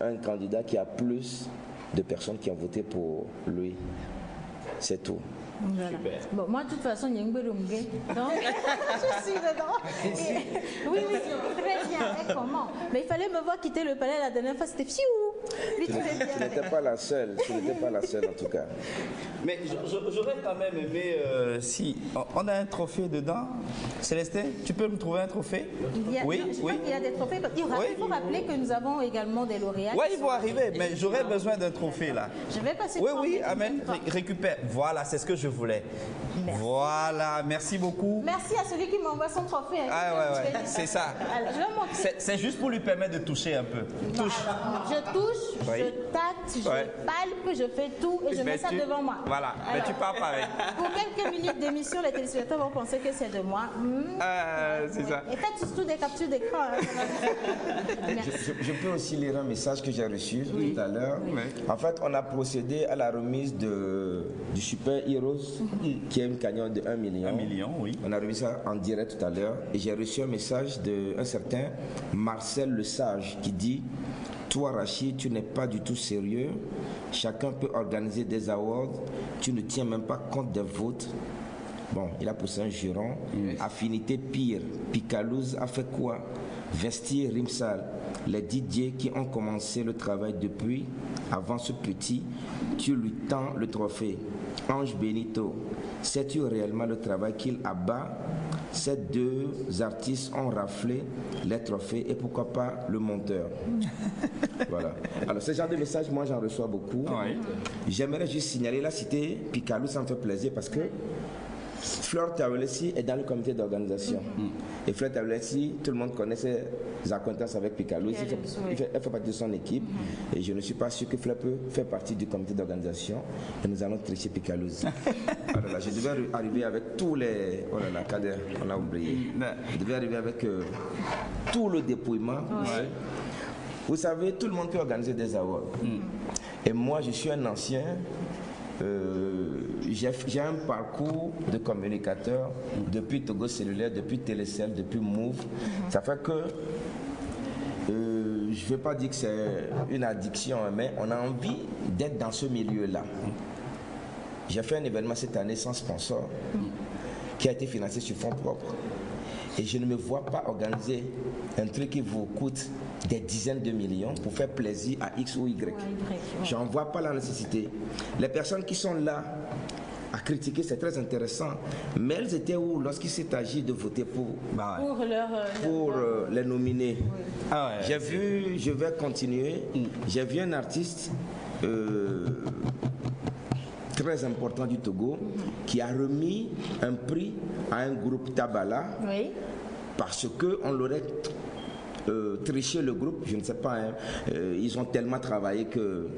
un candidat qui a plus de personnes qui ont voté pour lui. C'est tout. Voilà. Bon, moi, de toute façon, il y a un donc je suis dedans. Oui, très bien. Et comment? Mais il fallait me voir quitter le palais la dernière fois, c'était fiou. Tu n'étais pas la seule, en tout cas. Mais j'aurais quand même aimé, si on a un trophée dedans, Célestin, tu peux me trouver un trophée? Oui, je crois qu'il y a des trophées. Il faut rappeler que nous avons également des lauréats. Oui, ils vont arriver, mais j'aurais besoin d'un trophée là. Je vais passer. Oui, Amen, récupère. Voilà, c'est ce que je voulais. Merci. Voilà, merci beaucoup. Merci à celui qui m'envoie son trophée. C'est ça. Alors, je vais montrer. C'est juste pour lui permettre de toucher un peu. Touche. Je touche, je tâte, je palpe, je fais tout et je mets ça devant moi. Voilà, mais tu pars pareil. Pour quelques minutes d'émission, les téléspectateurs vont penser que c'est de moi. C'est ça. Et faites surtout des captures d'écran. Je peux aussi lire un message que j'ai reçu tout à l'heure. En fait, on a procédé à la remise du Super Heroes, qui est une cagnotte de 1 million. 1 million, oui. On a remis ça en direct tout à l'heure. Et j'ai reçu un message d'un certain Marcel Le Sage qui dit: toi, Rachid, tu n'es pas du tout sérieux. Chacun peut organiser des awards. Tu ne tiens même pas compte des votes. Bon, il a poussé un juron. Affinité pire. Picalouse a fait quoi? Vestir Rimsal. Les DJ qui ont commencé le travail depuis avant ce petit, tu lui tends le trophée. Ange Benito, sais-tu réellement le travail qu'il abat? Ces deux artistes ont raflé les trophées et pourquoi pas le monteur. Voilà. Alors ce genre de message, moi j'en reçois beaucoup. J'aimerais juste signaler la cité Picalou, ça me fait plaisir parce que Fleur Tawelesi est dans le comité d'organisation. Et Fleur Tawelesi, tout le monde connaît ses acquaintances avec Picalou. Elle fait partie de son équipe. Et je ne suis pas sûr que Fleur peut faire partie du comité d'organisation. Et nous allons tricher Picalou. Alors là, je devais arriver avec tous les... Oh là là, Kader, on a oublié. Je devais arriver avec tout le dépouillement. Vous savez, tout le monde peut organiser des awards. Et moi, je suis un ancien... j'ai un parcours de communicateur depuis Togo Cellulaire, depuis Télécell, depuis Move. Ça fait que je ne vais pas dire que c'est une addiction, mais on a envie d'être dans ce milieu-là. J'ai fait un événement cette année sans sponsor qui a été financé sur fonds propres. Et je ne me vois pas organiser un truc qui vous coûte des dizaines de millions pour faire plaisir à X ou Y. Je n'en vois pas la nécessité. Les personnes qui sont là à critiquer, c'est très intéressant. Mais elles étaient où lorsqu'il s'est agi de voter pour les nominés? J'ai vu, je vais continuer, j'ai vu un artiste très important du Togo qui a remis un prix à un groupe Tabala parce qu'on l'aurait triché le groupe, je ne sais pas, ils ont tellement travaillé que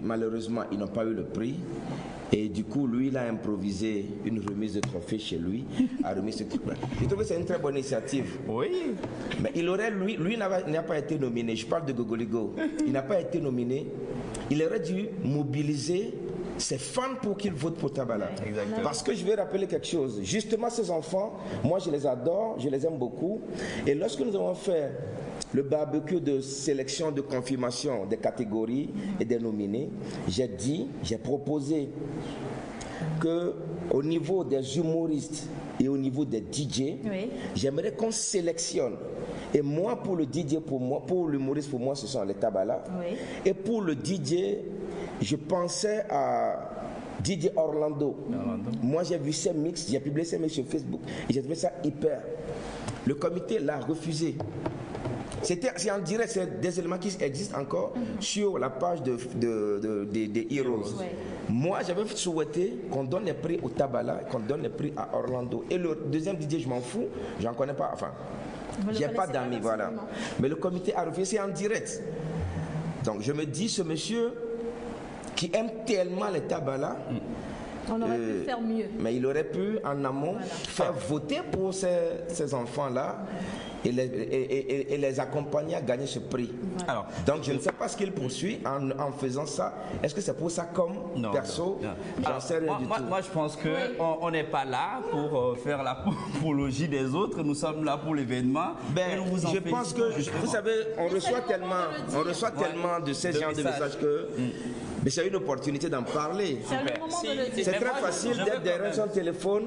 malheureusement ils n'ont pas eu le prix. Et du coup, lui, il a improvisé une remise de trophée chez lui, a remis ce truc-là. Je trouve que c'est une très bonne initiative. Oui. Mais il aurait, lui n'a pas été nominé. Je parle de Gogoligo. Il n'a pas été nominé. Il aurait dû mobiliser ses fans pour qu'ils votent pour Tabala. Exactement. Parce que je vais rappeler quelque chose. Justement, ces enfants, moi, je les adore, je les aime beaucoup. Et lorsque nous avons fait le barbecue de sélection, de confirmation des catégories et des nominés, j'ai proposé qu'au niveau des humoristes et au niveau des DJ, j'aimerais qu'on sélectionne. Et moi, pour le DJ, pour l'humoriste, pour moi, ce sont les Tabala. Et pour le DJ, je pensais à DJ Orlando. Moi, j'ai vu ces mix, j'ai publié ces mix sur Facebook et j'ai trouvé ça hyper. Le comité l'a refusé. C'est en direct, c'est des éléments qui existent encore sur la page des Heroes. Ouais. Moi, j'avais souhaité qu'on donne les prix au Tabala, qu'on donne les prix à Orlando. Et le deuxième DJ, je m'en fous, j'en connais pas, enfin, j'ai pas d'amis, voilà. Mais le comité a refusé, c'est en direct. Donc je me dis, ce monsieur qui aime tellement les Tabala, on aurait pu faire mieux. Mais il aurait pu, en amont, faire voter pour ces enfants-là et les accompagner à gagner ce prix. Voilà. Alors, donc, je ne sais pas ce qu'il poursuit en faisant ça. Est-ce que c'est pour ça comme perso? J'en sais rien du tout. Moi, je pense qu'on n'est pas là pour faire l'apologie des autres. Nous sommes là pour l'événement. Je pense que, vous savez, on reçoit tellement de ces genres de messages que... Mais c'est une opportunité d'en parler. C'est très facile d'être derrière son téléphone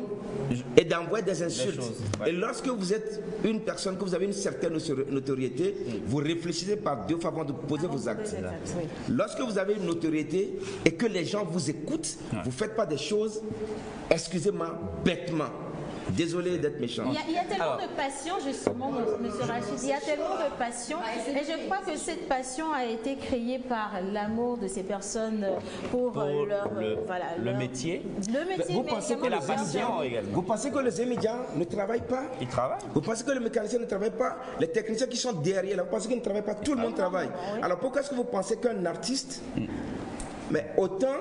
et d'envoyer des insultes. Et lorsque vous êtes une personne, que vous avez une certaine notoriété, vous réfléchissez par deux fois avant de poser vos actes. Lorsque vous avez une notoriété et que les gens vous écoutent, vous ne faites pas des choses, excusez-moi, bêtement. Désolé d'être méchant. Il y a tellement de passion, justement, M. Rachid. Il y a tellement de passion. Et je crois que cette passion a été créée par l'amour de ces personnes pour le métier. Le métier, vous pensez que la passion également. Vous pensez que les médias ne travaillent pas? Ils travaillent. Vous pensez que les mécaniciens ne travaillent pas? Les techniciens qui sont derrière, là, vous pensez qu'ils ne travaillent pas? Tout le monde travaille. Alors pourquoi est-ce que vous pensez qu'un artiste... Mais autant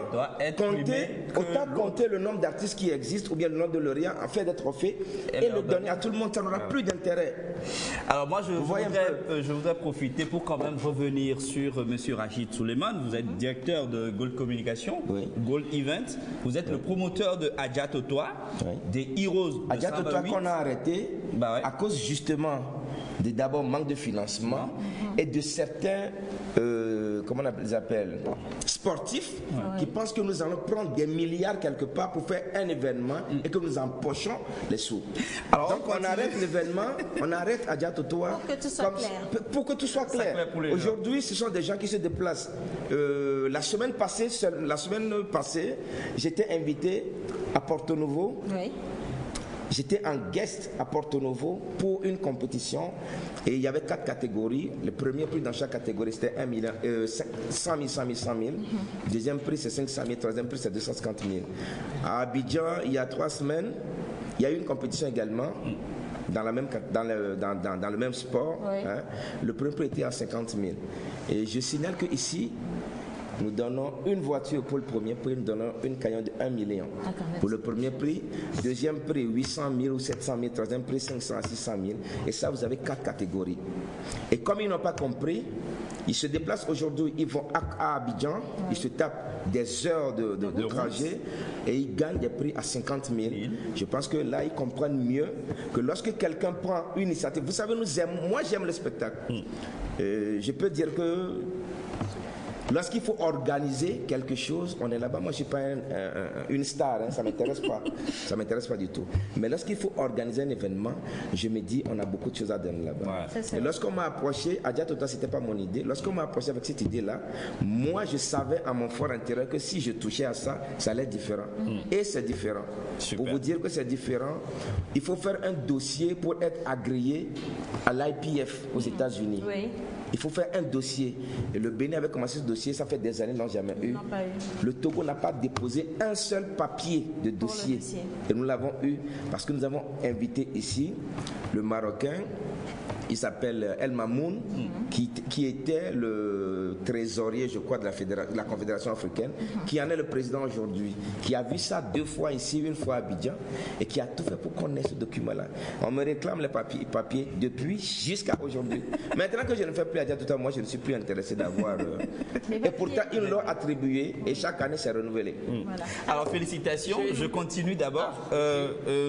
compter le nombre d'artistes qui existent ou bien le nombre de lauréats en fait des trophées et le donner à tout le monde, ça n'aura plus d'intérêt. Alors moi je voudrais profiter pour quand même revenir sur M. Rachid Suleiman. Vous êtes directeur de Gold Communication, Gold Event. Vous êtes le promoteur de Adja Totoa, des Heroes de Adja Totoa qu'on a arrêté à cause justement d'abord manque de financement et de certains comment on les appelle, sportifs qui pensent que nous allons prendre des milliards quelque part pour faire un événement et que nous empochons les sous. Alors, donc on arrête l'événement, on arrête Adja Totoa pour que tout soit clair. Aujourd'hui, ce sont des gens qui se déplacent. La semaine passée, j'étais invité à Porto Novo. J'étais en guest à Porto Novo pour une compétition et il y avait 4 catégories. Le premier prix dans chaque catégorie c'était 100 000, 100 000, 100 000. Deuxième prix c'est 500 000, troisième prix c'est 250 000. À Abidjan, il y a 3 semaines, il y a eu une compétition également dans le même sport. Hein. Le premier prix était à 50 000. Et je signale qu'ici, nous donnons une voiture pour le premier prix, nous donnons une camion de 1 million pour le premier prix. Deuxième prix, 800 000 ou 700 000. Troisième prix, 500 à 600 000. Et ça, vous avez 4 catégories. Et comme ils n'ont pas compris, ils se déplacent aujourd'hui, ils vont à Abidjan, ils se tapent des heures de trajet et ils gagnent des prix à 50 000. Je pense que là, ils comprennent mieux que lorsque quelqu'un prend une initiative, vous savez, moi j'aime le spectacle. Je peux dire que lorsqu'il faut organiser quelque chose, on est là-bas. Moi, je ne suis pas une star, ça ne m'intéresse pas. Ça ne m'intéresse pas du tout. Mais lorsqu'il faut organiser un événement, je me dis, on a beaucoup de choses à donner là-bas. Et lorsqu'on m'a approché, Adja Totoa, ce n'était pas mon idée. Lorsqu'on m'a approché avec cette idée-là, moi, je savais à mon fort intérieur que si je touchais à ça, ça allait être différent. Et c'est différent. Super. Pour vous dire que c'est différent, il faut faire un dossier pour être agréé à l'IPF aux États-Unis. Il faut faire un dossier. Et le Bénin avait commencé ce dossier, ça fait des années, ils n'ont jamais eu. Le Togo n'a pas déposé un seul papier de dossier. Et nous l'avons eu parce que nous avons invité ici le Marocain. Il s'appelle El Mamoun, qui était le trésorier, je crois, de la Confédération africaine, qui en est le président aujourd'hui, qui a vu ça 2 fois ici, 1 fois à Abidjan, et qui a tout fait pour qu'on ait ce document-là. On me réclame les papiers depuis jusqu'à aujourd'hui. Maintenant que je ne fais plus Adja Totoa, moi je ne suis plus intéressé d'avoir... Et pourtant, ils l'ont attribué, et chaque année c'est renouvelé. Alors félicitations, je continue d'abord.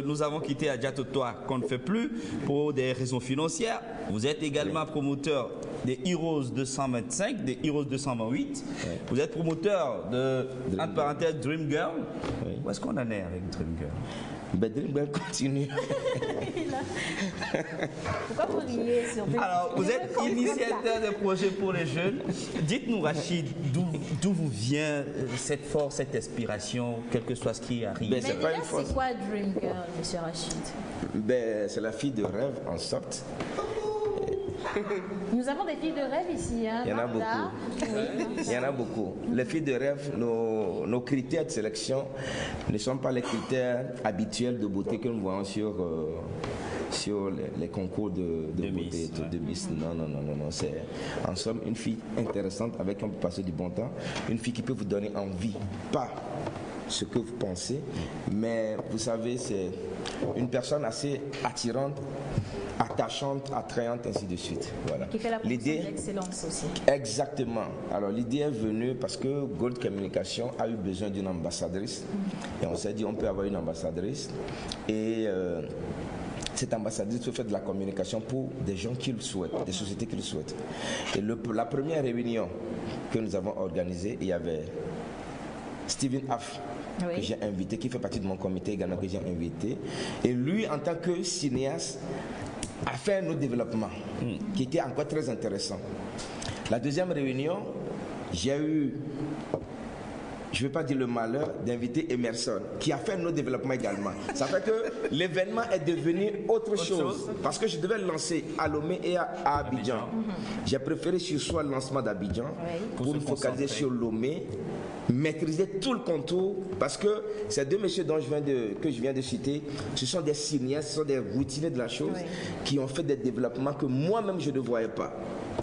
Nous avons quitté Adja Totoa, qu'on ne fait plus, pour des raisons financières. Vous êtes également promoteur des Heroes 225, des Heroes 228. Vous êtes promoteur de, entre parenthèses, Dream Girl. Où est-ce qu'on en est avec Dream Girl? Dream Girl continue. Pourquoi vous riez sur Alors, vous êtes initiateur de projets pour les jeunes. Dites-nous, Rachid, d'où vous vient cette force, cette inspiration, quel que soit ce qui arrive? Mais déjà, c'est quoi Dream Girl, M. Rachid? C'est la fille de rêve, en sorte. Nous avons des filles de rêve ici. Hein, Il y en a Martha. beaucoup. Il y en a beaucoup. Les filles de rêve, nos critères de sélection ne sont pas les critères habituels de beauté que nous voyons sur les concours de beauté, de Miss. Non. C'est en somme une fille intéressante avec qui on peut passer du bon temps. Une fille qui peut vous donner envie, pas ce que vous pensez, mais vous savez, c'est une personne assez attirante, attachante, attrayante, ainsi de suite. Voilà. Qui fait la promotion de l'excellence aussi. Exactement. Alors l'idée est venue parce que Gold Communication a eu besoin d'une ambassadrice. Et on s'est dit on peut avoir une ambassadrice. Et cette ambassadrice peut faire de la communication pour des gens qui le souhaitent, des sociétés qui le souhaitent. Et la première réunion que nous avons organisée, il y avait Steven Aff, que j'ai invité, qui fait partie de mon comité également, que j'ai invité. Et lui, en tant que cinéaste, a fait un autre développement qui était encore très intéressant. La deuxième réunion, j'ai eu, je ne vais pas dire le malheur, d'inviter Emerson, qui a fait un autre développement également. Ça fait que l'événement est devenu autre chose. Parce que je devais le lancer à Lomé et à Abidjan. J'ai préféré sur soi le lancement d'Abidjan pour me focaliser sur Lomé, maîtriser tout le contour, parce que ces deux messieurs que je viens de citer, ce sont des cinéastes, ce sont des routiniers de la chose qui ont fait des développements que moi-même je ne voyais pas.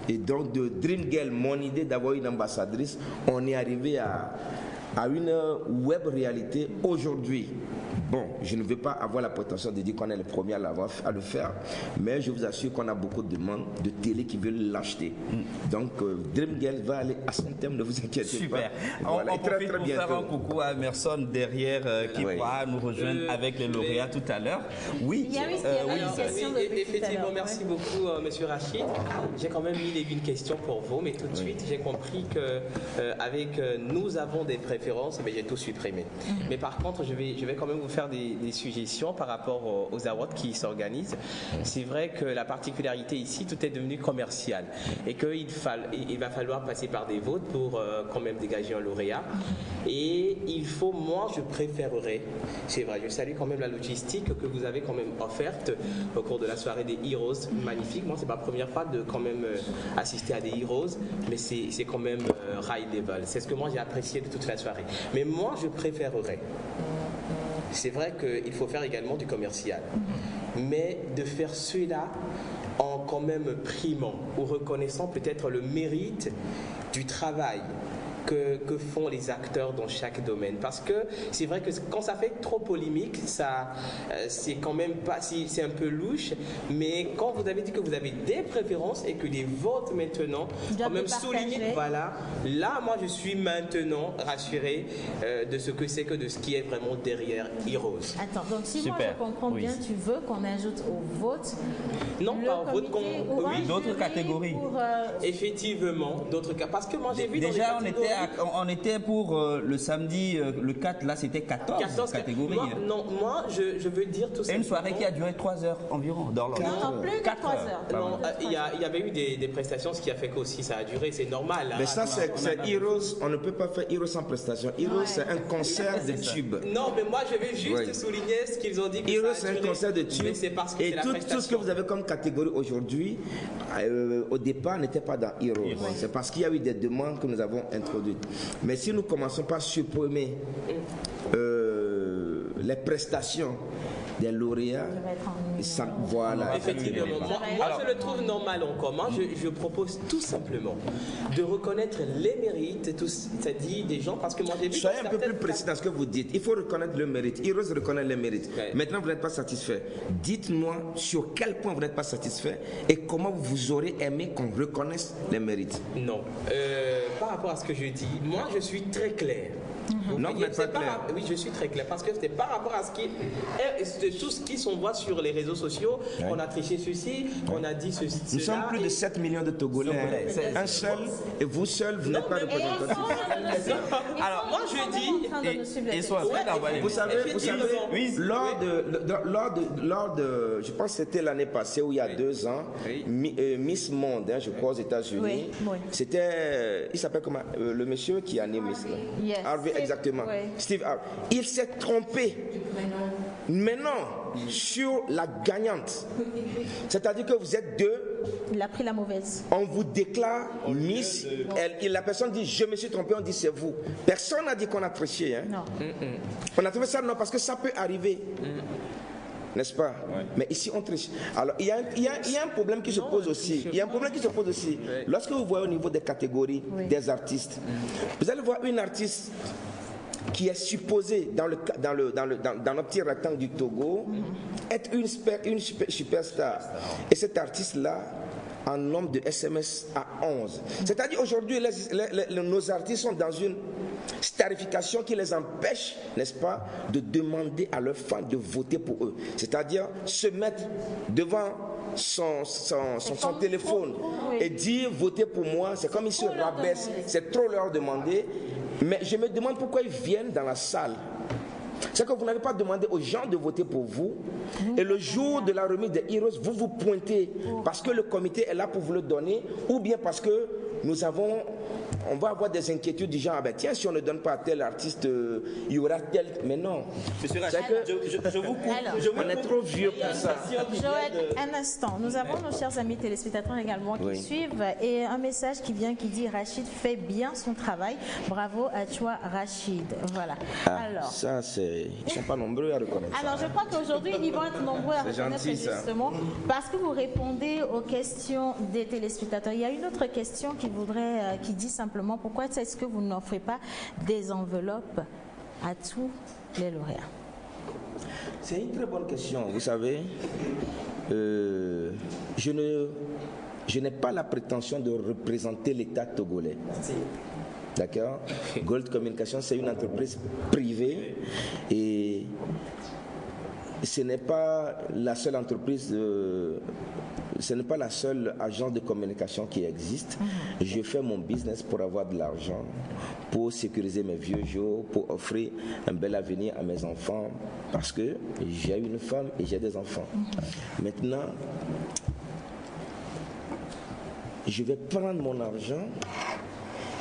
Et donc de Dream Girl, mon idée d'avoir une ambassadrice, on est arrivé à une web réalité aujourd'hui. Bon, je ne veux pas avoir la prétention de dire qu'on est les premiers à le faire, mais je vous assure qu'on a beaucoup de demandes de télé qui veulent l'acheter. Donc, Dream Girl va aller à son terme, ne vous inquiétez pas. Super. Voilà, on profite pour faire un coucou à Emerson derrière qui pourra nous rejoindre avec les lauréats tout à l'heure. Oui, effectivement, merci beaucoup, monsieur Rachid. J'ai quand même mis une question pour vous, mais tout de suite, j'ai compris que avec nous avons des préférences, mais j'ai tout supprimé. Mais par contre, je vais quand même vous faire des suggestions par rapport aux awards qui s'organisent. C'est vrai que la particularité ici, tout est devenu commercial et qu'il va falloir passer par des votes pour quand même dégager un lauréat. Et moi, je préférerais, c'est vrai, je salue quand même la logistique que vous avez quand même offerte au cours de la soirée des Heroes. Magnifique. Moi, c'est ma première fois de quand même assister à des Heroes, mais c'est quand même high level. C'est ce que moi j'ai apprécié de toute la soirée. Mais moi, je préférerais. C'est vrai qu'il faut faire également du commercial, mais de faire cela en quand même primant ou reconnaissant peut-être le mérite du travail que font les acteurs dans chaque domaine. Parce que c'est vrai que quand ça fait trop polémique, c'est quand même pas, c'est un peu louche, mais quand vous avez dit que vous avez des préférences et que les votes maintenant, quand même souligner, voilà, là moi je suis maintenant rassuré de ce que c'est que de ce qui est vraiment derrière Heroes. Attends, donc si moi je comprends bien, tu veux qu'on ajoute au vote pas au vote, d'autres catégories. Effectivement, d'autres cas. Parce que moi j'ai vu déjà dans les on était pour le samedi, le 4, là c'était 14 catégories. Moi je veux dire tout ça. Et une soirée qui a duré 3 heures environ. Non, plus de 3 heures. Non, il y avait eu des prestations, ce qui a fait qu'aussi ça a duré, c'est normal. Mais ça c'est Heroes, on ne peut pas faire Heroes sans prestation. Heroes c'est un concert de tubes. Non, mais moi je vais juste souligner ce qu'ils ont dit. Heroes c'est un concert de tubes. Et tout ce que vous avez comme catégorie aujourd'hui, au départ n'était pas dans Heroes. C'est parce qu'il y a eu des demandes que nous avons introduites. Mais si nous commençons par supprimer les prestations des lauréats, voilà. Effectivement, moi je le trouve normal en commun. Je propose tout simplement de reconnaître les mérites, c'est-à-dire des gens, parce que moi j'ai vu. Soyez un peu plus précis dans ce que vous dites. Il faut reconnaître le mérite. Heroes reconnaît le mérite. Maintenant, vous n'êtes pas satisfait. Dites-moi sur quel point vous n'êtes pas satisfait et comment vous aurez aimé qu'on reconnaisse les mérites. Non. Par rapport à ce que je dis, moi je suis très clair. Non, vous n'êtes pas clair. Oui, je suis très clair parce que c'est par rapport à tout ce qui s'envoie sur les réseaux sociaux. On a triché ceci, on a dit ceci. Nous sommes plus de 7 millions de Togolais. Un seul, et vous seul, vous n'êtes pas représentatif. Alors, moi je dis. Vous savez, lors de, je pense que c'était l'année passée ou il y a 2 ans, Miss Monde, je crois aux États-Unis, c'était, il s'appelle comment, le monsieur qui anime Miss Harvey, exactement. Steve Harvey. Il s'est trompé. Maintenant, sur la gagnante. C'est-à-dire que vous êtes 2 il a pris la mauvaise. On vous déclare Miss, et la personne dit je me suis trompé, on dit c'est vous. Personne n'a dit qu'on a triché. Hein? Non. On a trouvé ça, non, parce que ça peut arriver. N'est-ce pas? Mais ici, on triche. Alors, il y a un problème qui se pose aussi. Il y a un problème qui se pose aussi. Lorsque vous voyez au niveau des catégories des artistes, vous allez voir une artiste qui est supposée, dans notre petit rectangle du Togo, être une superstar. Et cet artiste-là, en nombre de SMS à 11. C'est-à-dire aujourd'hui, nos artistes sont dans une starification qui les empêche, n'est-ce pas, de demander à leurs fans de voter pour eux. C'est-à-dire se mettre devant son téléphone et dire votez pour moi, c'est comme ils se rabaissent, c'est trop leur demander. Mais je me demande pourquoi ils viennent dans la salle. C'est que vous n'avez pas demandé aux gens de voter pour vous. Et le jour de la remise des Heroes, vous vous pointez parce que le comité est là pour vous le donner, ou bien parce que on va avoir des inquiétudes du genre, tiens, si on ne donne pas à tel artiste, il y aura tel. Mais non. Monsieur Rachid, je vous coupe. On est trop vieux pour ça. Joël, un instant. Nous avons nos chers amis téléspectateurs également qui suivent et un message qui vient qui dit Rachid fait bien son travail. Bravo à toi, Rachid. Voilà. Alors. Ça, ils ne sont pas nombreux à reconnaître. Alors, je crois qu'aujourd'hui, ils vont être nombreux à reconnaître justement parce que vous répondez aux questions des téléspectateurs. Il y a une autre question qui dit simplement pourquoi est-ce que vous n'offrez pas des enveloppes à tous les lauréats? C'est une très bonne question. Vous savez, je n'ai pas la prétention de représenter l'État togolais. D'accord? Gold Communication, c'est une entreprise privée et ce n'est pas la seule entreprise, ce n'est pas la seule agence de communication qui existe. Je fais mon business pour avoir de l'argent, pour sécuriser mes vieux jours, pour offrir un bel avenir à mes enfants, parce que j'ai une femme et j'ai des enfants. Maintenant, je vais prendre mon argent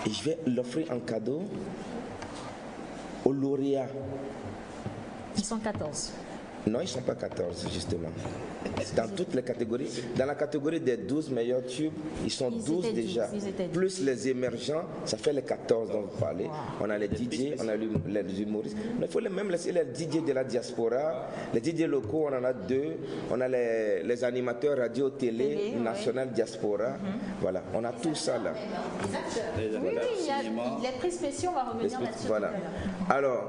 et je vais l'offrir en cadeau aux lauréats. Ils sont 14. Non, ils ne sont pas 14, justement. Dans toutes les catégories. Dans la catégorie des 12 meilleurs tubes, ils sont 12 déjà. Plus les émergents, ça fait les 14 dont vous parlez. On a les DJ, on a les humoristes. Mais il faut même laisser les DJ de la diaspora. Les DJ locaux, on en a 2. On a les animateurs radio, télé, national, diaspora. Voilà, on a tout ça là. Oui, il y a les prix spéciaux, on va revenir là-dessus. Voilà. Alors,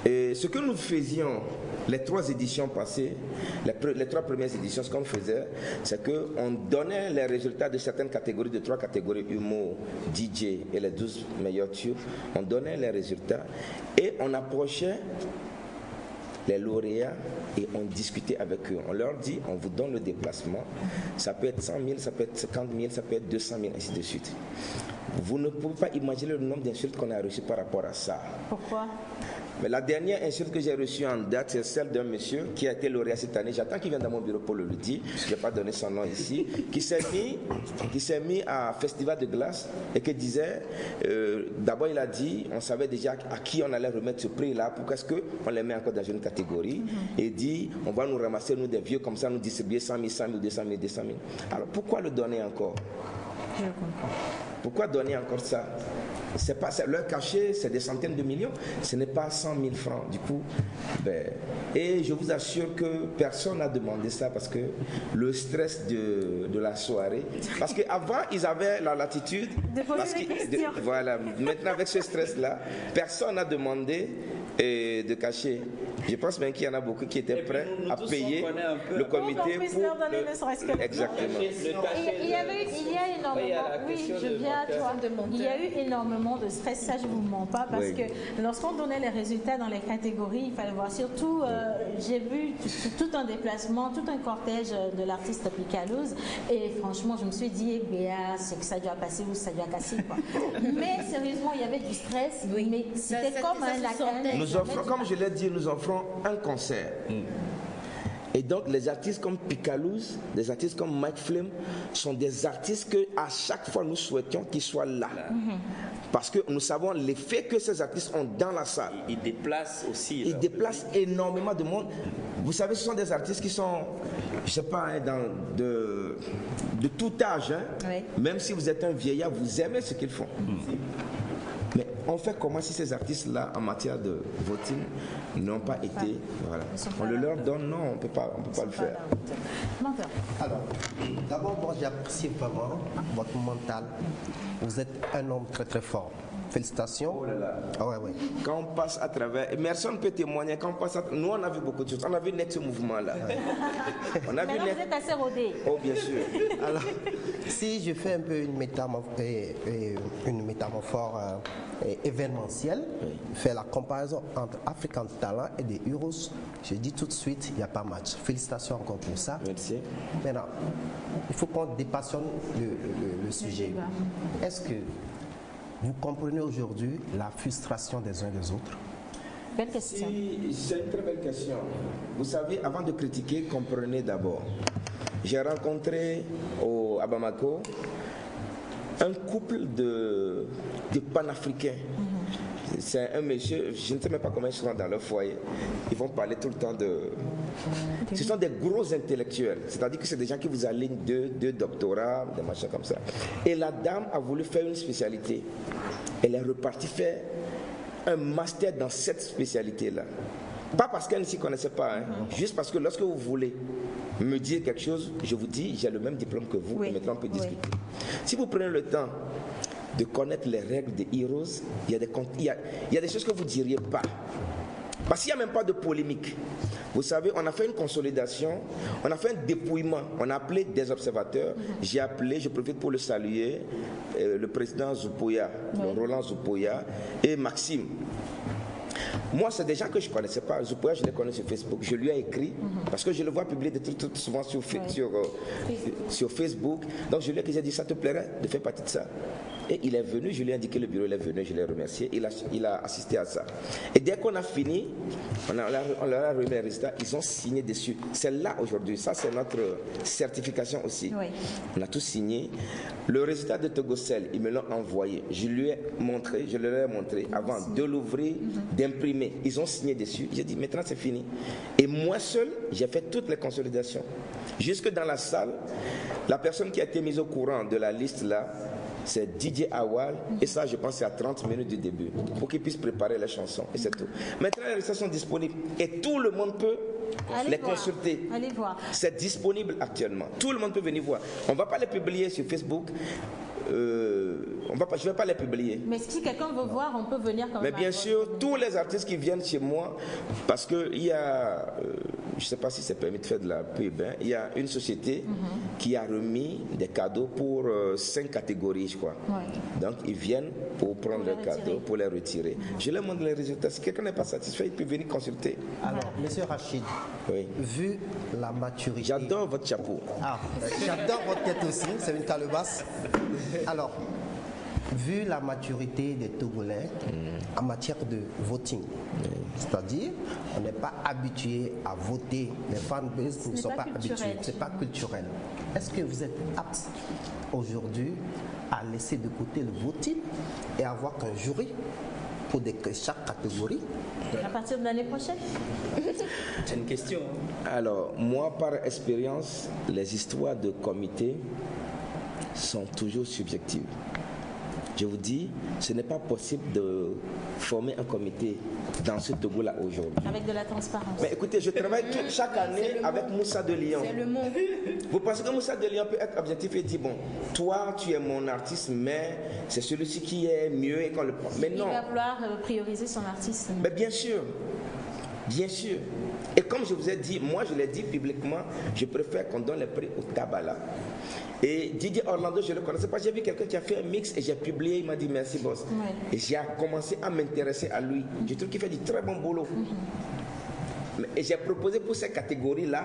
ce que nous faisions les 3 éditions passées, les 3 premières éditions, ce qu'on faisait, c'est qu'on donnait les résultats de certaines catégories, de 3 catégories, humour, DJ et les 12 meilleurs tubes. On donnait les résultats et on approchait les lauréats et on discutait avec eux. On leur dit, on vous donne le déplacement. Ça peut être 100 000, ça peut être 50 000, ça peut être 200 000, ainsi de suite. Vous ne pouvez pas imaginer le nombre d'insultes qu'on a reçues par rapport à ça. Pourquoi? Mais la dernière insulte que j'ai reçue en date, c'est celle d'un monsieur qui a été lauréat cette année. J'attends qu'il vienne dans mon bureau pour le dire. Je n'ai pas donné son nom ici. Qui s'est mis à Festival de glace et qui disait, d'abord il a dit, on savait déjà à qui on allait remettre ce prix-là. Pourquoi est-ce qu'on les met encore dans une catégorie? Et dit, on va nous ramasser, nous des vieux, comme ça, nous distribuer 100 000, 100 000, 200 000, 200 000. Alors pourquoi le donner encore? Je comprends. Pourquoi donner encore ça? C'est pas, leur cachet, c'est des centaines de millions. Ce n'est pas 100 000 francs. Du coup, et je vous assure que personne n'a demandé ça parce que le stress de la soirée. Parce qu'avant, ils avaient la latitude. Voilà. Maintenant, avec ce stress-là, personne n'a demandé de cachet. Je pense même qu'il y en a beaucoup qui étaient prêts à payer le comité pour. Exactement. Il y a énormément. Oui, je viens à toi. Il y a eu énormément de stress, ça je ne vous mens pas, parce que lorsqu'on donnait les résultats dans les catégories, il fallait voir surtout, j'ai vu tout un déplacement, tout un cortège de l'artiste Picalouz, et franchement je me suis dit, c'est que ça doit passer ou ça doit casser, quoi. Mais sérieusement, il y avait du stress, mais c'était comme un lac. Nous offrons, comme je l'ai dit, nous offrons un concert. Et donc les artistes comme Picalouz, des artistes comme Mike Flame sont des artistes que à chaque fois nous souhaitions qu'ils soient là. Parce que nous savons l'effet que ces artistes ont dans la salle. Ils déplacent aussi. Ils déplacent énormément de monde. Vous savez, ce sont des artistes qui sont, je sais pas, de tout âge. Oui. Même si vous êtes un vieillard, vous aimez ce qu'ils font. Mais on fait comment si ces artistes-là, en matière de voting, n'ont pas été... Voilà. On le leur donne, non, on ne peut pas le faire. Alors, d'abord, moi j'apprécie vraiment votre mental. Vous êtes un homme très très fort. Félicitations. Oh là là. Ah ouais, ouais. Quand on passe à travers, et personne ne peut témoigner, quand on passe à travers, nous on a vu beaucoup de choses, on a vu net ce mouvement-là. On a vu vous êtes assez rodé. Oh bien sûr. Alors, si je fais un peu une métaphore événementielle, faire la comparaison entre African Talent et des Heroes, je dis tout de suite, il n'y a pas match. Félicitations encore pour ça. Merci. Maintenant, il faut qu'on dépassionne le sujet. Est-ce que vous comprenez aujourd'hui la frustration des uns des autres? Belle question. C'est une très belle question. Vous savez, avant de critiquer, comprenez d'abord. J'ai rencontré à Bamako un couple de panafricains. C'est un monsieur, je ne sais même pas comment ils sont dans leur foyer. Ils vont parler tout le temps de... Ce sont des gros intellectuels. C'est-à-dire que c'est des gens qui vous alignent deux doctorats, des machins comme ça. Et la dame a voulu faire une spécialité. Elle est repartie faire un master dans cette spécialité-là. Pas parce qu'elle ne s'y connaissait pas, juste parce que lorsque vous voulez me dire quelque chose, je vous dis, j'ai le même diplôme que vous, et maintenant on peut discuter. Si vous prenez le temps de connaître les règles des Heroes, il y a des choses que vous ne diriez pas. Parce qu'il n'y a même pas de polémique. Vous savez, on a fait une consolidation, on a fait un dépouillement, on a appelé des observateurs. J'ai appelé, je profite pour le saluer, le président Zoupoya, Roland Zoupoya et Maxime. Moi, c'est des gens que je ne connaissais pas. Zoupoya, je les connais sur Facebook. Je lui ai écrit, parce que je le vois publier des trucs souvent sur Facebook. Donc, je lui ai dit, ça te plairait de faire partie de ça? Et il est venu, je lui ai indiqué le bureau, il est venu, je l'ai remercié, il a assisté à ça. Et dès qu'on a fini, on leur a remis les résultats, ils ont signé dessus. C'est là aujourd'hui, ça c'est notre certification aussi. Oui. On a tout signé. Le résultat de Togocel, ils me l'ont envoyé. Je leur ai montré avant de l'ouvrir, d'imprimer. Ils ont signé dessus. J'ai dit, maintenant c'est fini. Et moi seul, j'ai fait toutes les consolidations. Jusque dans la salle, la personne qui a été mise au courant de la liste là, c'est DJ Awal, et ça je pense c'est à 30 minutes du début, pour qu'ils puissent préparer les chansons, et c'est tout. Maintenant les résultats sont disponibles, et tout le monde peut consulter. Allez voir. C'est disponible actuellement, tout le monde peut venir voir. On ne va pas les publier sur Facebook, je ne vais pas les publier. Mais si quelqu'un veut voir, on peut venir quand même. Mais bien sûr, tous les artistes qui viennent chez moi, parce qu'il y a, je ne sais pas si c'est permis de faire de la pub, il y a une société qui a remis des cadeaux pour 5 catégories, je crois. Ouais. Donc ils viennent pour prendre leurs cadeaux, pour les retirer. Je leur montre les résultats. Si quelqu'un n'est pas satisfait, il peut venir consulter. Alors, Monsieur Rachid, vu la maturité... J'adore votre chapeau. Ah, j'adore votre tête aussi, c'est une calebasse. Alors, vu la maturité des Togolais en matière de voting, c'est-à-dire on n'est pas habitué à voter, les fanbases ne sont pas habitués, c'est pas culturel. Est-ce que vous êtes apte aujourd'hui à laisser de côté le voting et avoir qu'un jury pour chaque catégorie? À partir de l'année prochaine? C'est une question. Alors, moi, par expérience, les histoires de comité sont toujours subjectives. Je vous dis, ce n'est pas possible de former un comité dans ce Togo-là aujourd'hui. Avec de la transparence. Mais écoutez, je travaille chaque année avec Moussa de Lyon. C'est le mot. Vous pensez que Moussa de Lyon peut être objectif et dire, bon, toi, tu es mon artiste, mais c'est celui-ci qui est mieux et qu'on le prend. Mais non. Il va vouloir prioriser son artiste. Mais bien sûr. Bien sûr. Et comme je vous ai dit, moi je l'ai dit publiquement, je préfère qu'on donne les prix au Tabala. Et Didier Orlando, je ne le connaissais pas. J'ai vu quelqu'un qui a fait un mix et j'ai publié. Il m'a dit merci, boss. Ouais. Et j'ai commencé à m'intéresser à lui. Je trouve qu'il fait du très bon boulot. Et j'ai proposé pour ces catégories-là.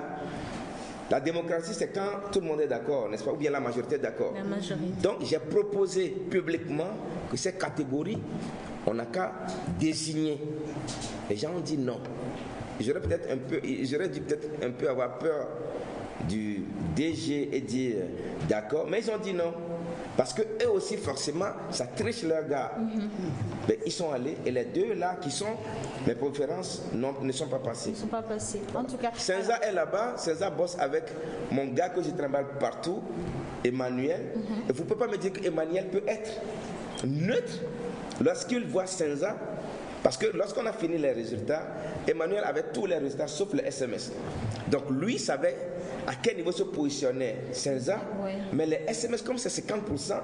La démocratie, c'est quand tout le monde est d'accord, n'est-ce pas? Ou bien la majorité est d'accord. La majorité. Donc, j'ai proposé publiquement que ces catégories, on n'a qu'à désigner. Les gens ont dit non. j'aurais dû peut-être un peu avoir peur du DG et dire d'accord, mais ils ont dit non. Parce que eux aussi, forcément, ça triche leurs gars. Mais ils sont allés et les deux là qui sont mes préférences ne sont pas passées. Ils ne sont pas passés. En tout cas. Senza est là-bas, Senza bosse avec mon gars que je travaille partout, Emmanuel. Et vous ne pouvez pas me dire qu'Emmanuel peut être neutre lorsqu'il voit Senza. Parce que lorsqu'on a fini les résultats, Emmanuel avait tous les résultats sauf le SMS. Donc lui savait à quel niveau se positionnait Senza, mais les SMS, comme c'est 50%,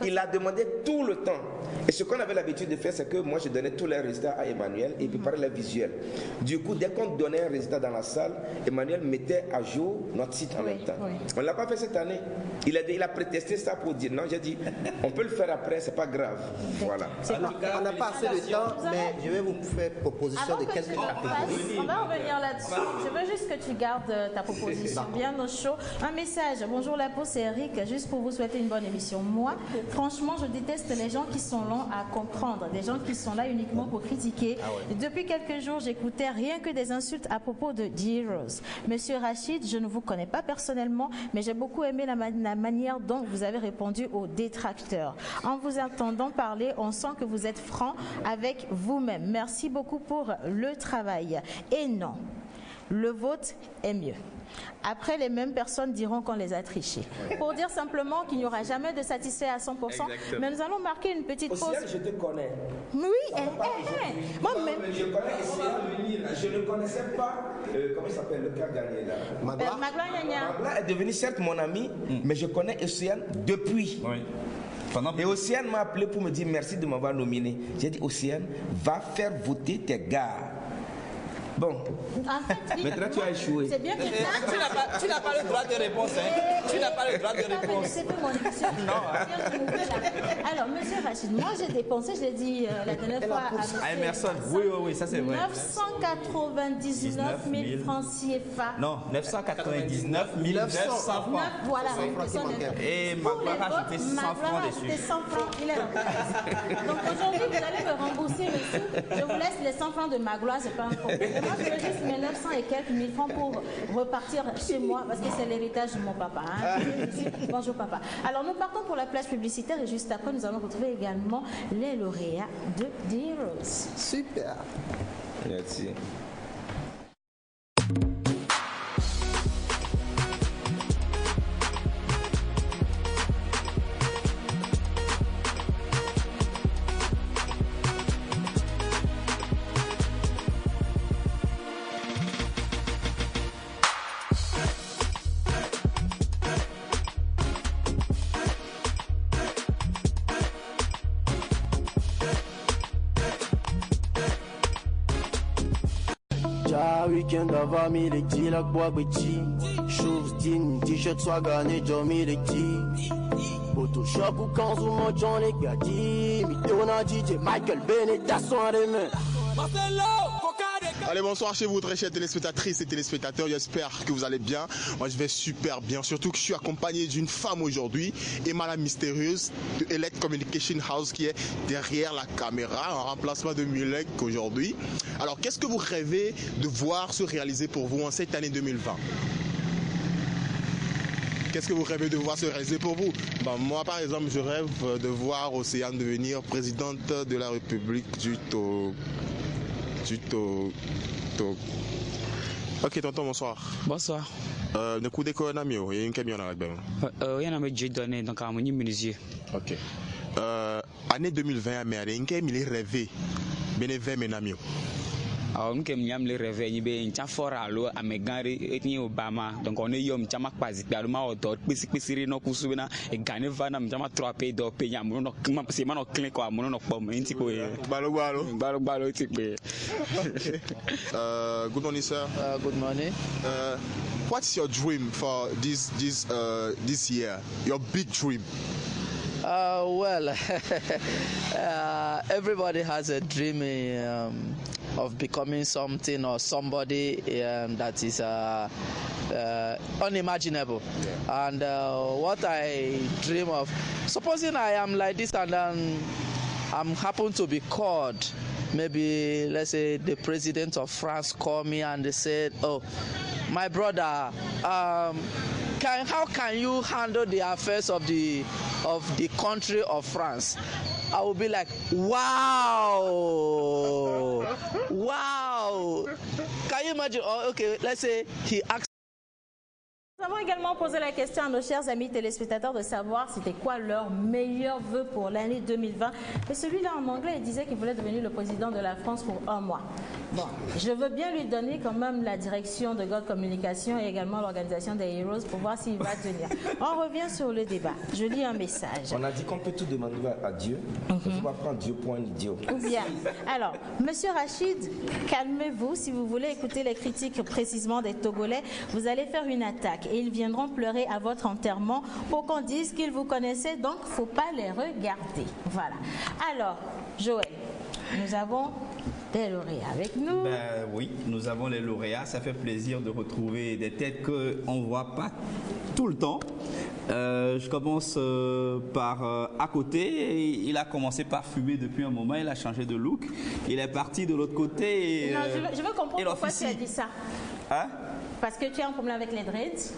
il a demandé tout le temps. Et ce qu'on avait l'habitude de faire, c'est que moi je donnais tous les résultats à Emmanuel et il préparait les visuels. Du coup, dès qu'on donnait un résultat dans la salle, Emmanuel mettait à jour notre site en même temps. On ne l'a pas fait cette année. Il a prétesté ça pour dire non, j'ai dit on peut le faire après, c'est pas grave. Voilà. On n'a pas assez de temps, mais je vais vous faire proposition de quelques catégories. On va revenir là-dessus. Je veux juste que tu gardes ta proposition bien au chaud. Un message. Bonjour la pause, c'est Eric. Juste pour vous souhaiter une bonne émission. Moi, franchement, je déteste les gens qui sont lents à comprendre. Des gens qui sont là uniquement pour critiquer. Depuis quelques jours, j'écoutais rien que des insultes à propos de D-Rose. Monsieur Rachid, je ne vous connais pas personnellement, mais j'ai beaucoup aimé la manière dont vous avez répondu aux détracteurs. En vous entendant parler, on sent que vous êtes franc avec vous-même. Merci beaucoup pour le travail. Et non, le vote est mieux. Après, les mêmes personnes diront qu'on les a trichés. Pour dire simplement qu'il n'y aura jamais de satisfait à 100%, mais nous allons marquer une petite pause. Je te connais. Oui, moi-même. Je connais, je ne connaissais pas, comment il s'appelle, le cas gagné là. Magla est devenu certes mon ami, mais je connais Océane depuis. Et Océane m'a appelé pour me dire merci de m'avoir nominé. J'ai dit Océane, va faire voter tes gars. Bon, maintenant tu as échoué. C'est bien que tu n'as pas le droit de réponse. Tu n'as pas le droit de réponse. C'est pas mon émission. Alors, monsieur Rachid, moi j'ai dépensé, je l'ai dit la dernière fois à Emerson. Oui, ça c'est vrai. 999 000 francs CFA. Non, 999 900 francs. Voilà. Et Magla a rajouté 100 francs dessus. 100 francs, il est là. Donc aujourd'hui, vous allez me rembourser le sou. Je vous laisse les 100 francs de Magla, c'est pas un problème. Moi, je veux juste mes 900 et quelques mille francs pour repartir chez moi parce que c'est l'héritage de mon papa. Bonjour papa. Alors nous partons pour la plage publicitaire et juste après nous allons retrouver également les lauréats de D-Rose. Super. Merci. Weekend avant midi, la bois petit. Shoes, jeans, t-shirt, soit gagné, John midi. Photoshop ou quand on mange, John les gadi. Mitona DJ, Michael Bennett, à son demain. Allez, bonsoir chez vous, très chers téléspectatrices et téléspectateurs. J'espère que vous allez bien. Moi, je vais super bien. Surtout que je suis accompagné d'une femme aujourd'hui, Emma la mystérieuse de Elect Communication House, qui est derrière la caméra, en remplacement de Mulek aujourd'hui. Alors, qu'est-ce que vous rêvez de voir se réaliser pour vous en cette année 2020 ? Qu'est-ce que vous rêvez de voir se réaliser pour vous? Moi, par exemple, je rêve de voir Océane devenir présidente de la République du Togo. Ok, tonton, bonsoir. Bonsoir. Ne coup d'école namio, il y a une camion à la benne. Il y en a mis donné donc à mon menuisier. Ok. Année 2020, mais il y a une rêvé. Bénévent mais namio. On que miam le réveil be ncha fora lo amegari etni Obama donc on est yom chama kwazi pe aluma odo pisiri no kusu na e gane vana mchama 3 pe do pe nyam no se ma no clean ko amuno no pom nti ko balo ti pe. Good morning, sir. Good morning. What's your dream for this year? Your big dream? Well, everybody has a dream of becoming something or somebody that is unimaginable. And what I dream of, supposing I am like this and then I'm happen to be called maybe let's say the president of France called me and they said, "Oh, my brother, how can you handle the affairs of the country of France?" I will be like, wow. Can you imagine? Oh, okay, let's say he asked. Nous avons également posé la question à nos chers amis téléspectateurs de savoir c'était quoi leur meilleur vœu pour l'année 2020. Et celui-là en anglais, il disait qu'il voulait devenir le président de la France pour 1 mois. Bon, je veux bien lui donner quand même la direction de God Communication et également l'organisation des Heroes pour voir s'il va tenir. On revient sur le débat. Je lis un message. On a dit qu'on peut tout demander à Dieu. Il ne faut pas prendre Dieu pour un idiot. Ou bien. Alors, Monsieur Rachid, calmez-vous. Si vous voulez écouter les critiques précisément des Togolais, vous allez faire une attaque. Et ils viendront pleurer à votre enterrement pour qu'on dise qu'ils vous connaissaient, donc il ne faut pas les regarder. Voilà. Alors, Joël, nous avons des lauréats avec nous. Ben oui, nous avons les lauréats. Ça fait plaisir de retrouver des têtes qu'on ne voit pas tout le temps. Je commence par à côté. Il a commencé par fumer depuis un moment. Il a changé de look. Il est parti de l'autre côté. Et, non, je veux comprendre pourquoi tu as dit ça. Hein? Parce que tu as un problème avec les dreads?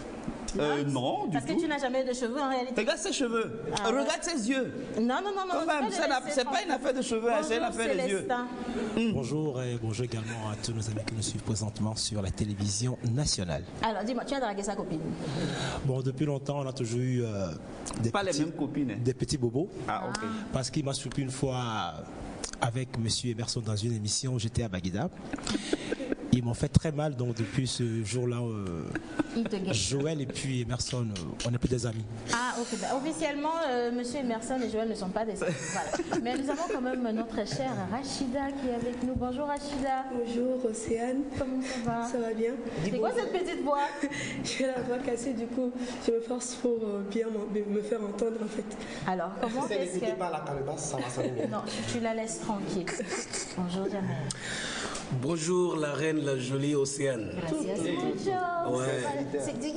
Non, du Parce tout. que tu n'as jamais de cheveux en réalité. Regarde ses cheveux. Regarde ses yeux. Non. Quand même, c'est pas une affaire de cheveux, c'est une affaire des yeux. Bonjour et bonjour également à tous nos amis qui nous suivent présentement sur la télévision nationale. Alors dis-moi, tu as dragué sa copine? Bon, depuis longtemps, on a toujours eu les mêmes copines. Des petits bobos. Ah, ok. Parce qu'il m'a surpris une fois avec Monsieur Emerson dans une émission, j'étais à Baguida. Ils m'ont fait très mal, donc depuis ce jour-là, Joël et puis Emerson, on n'est plus des amis. Ah, ok. Officiellement, Monsieur Emerson et Joël ne sont pas des amis. Voilà. Mais nous avons quand même notre chère Rachida qui est avec nous. Bonjour Rachida. Bonjour Océane. Comment ça va? Ça va bien. C'est quoi cette petite voix? J'ai la voix cassée, du coup, je me force pour bien me faire entendre en fait. Alors, comment est-ce que... pas la calebasse, ça va sonner. Non, tu la laisses tranquille. Bonjour Jamel. Bonjour la reine, la jolie Océane. Gracias,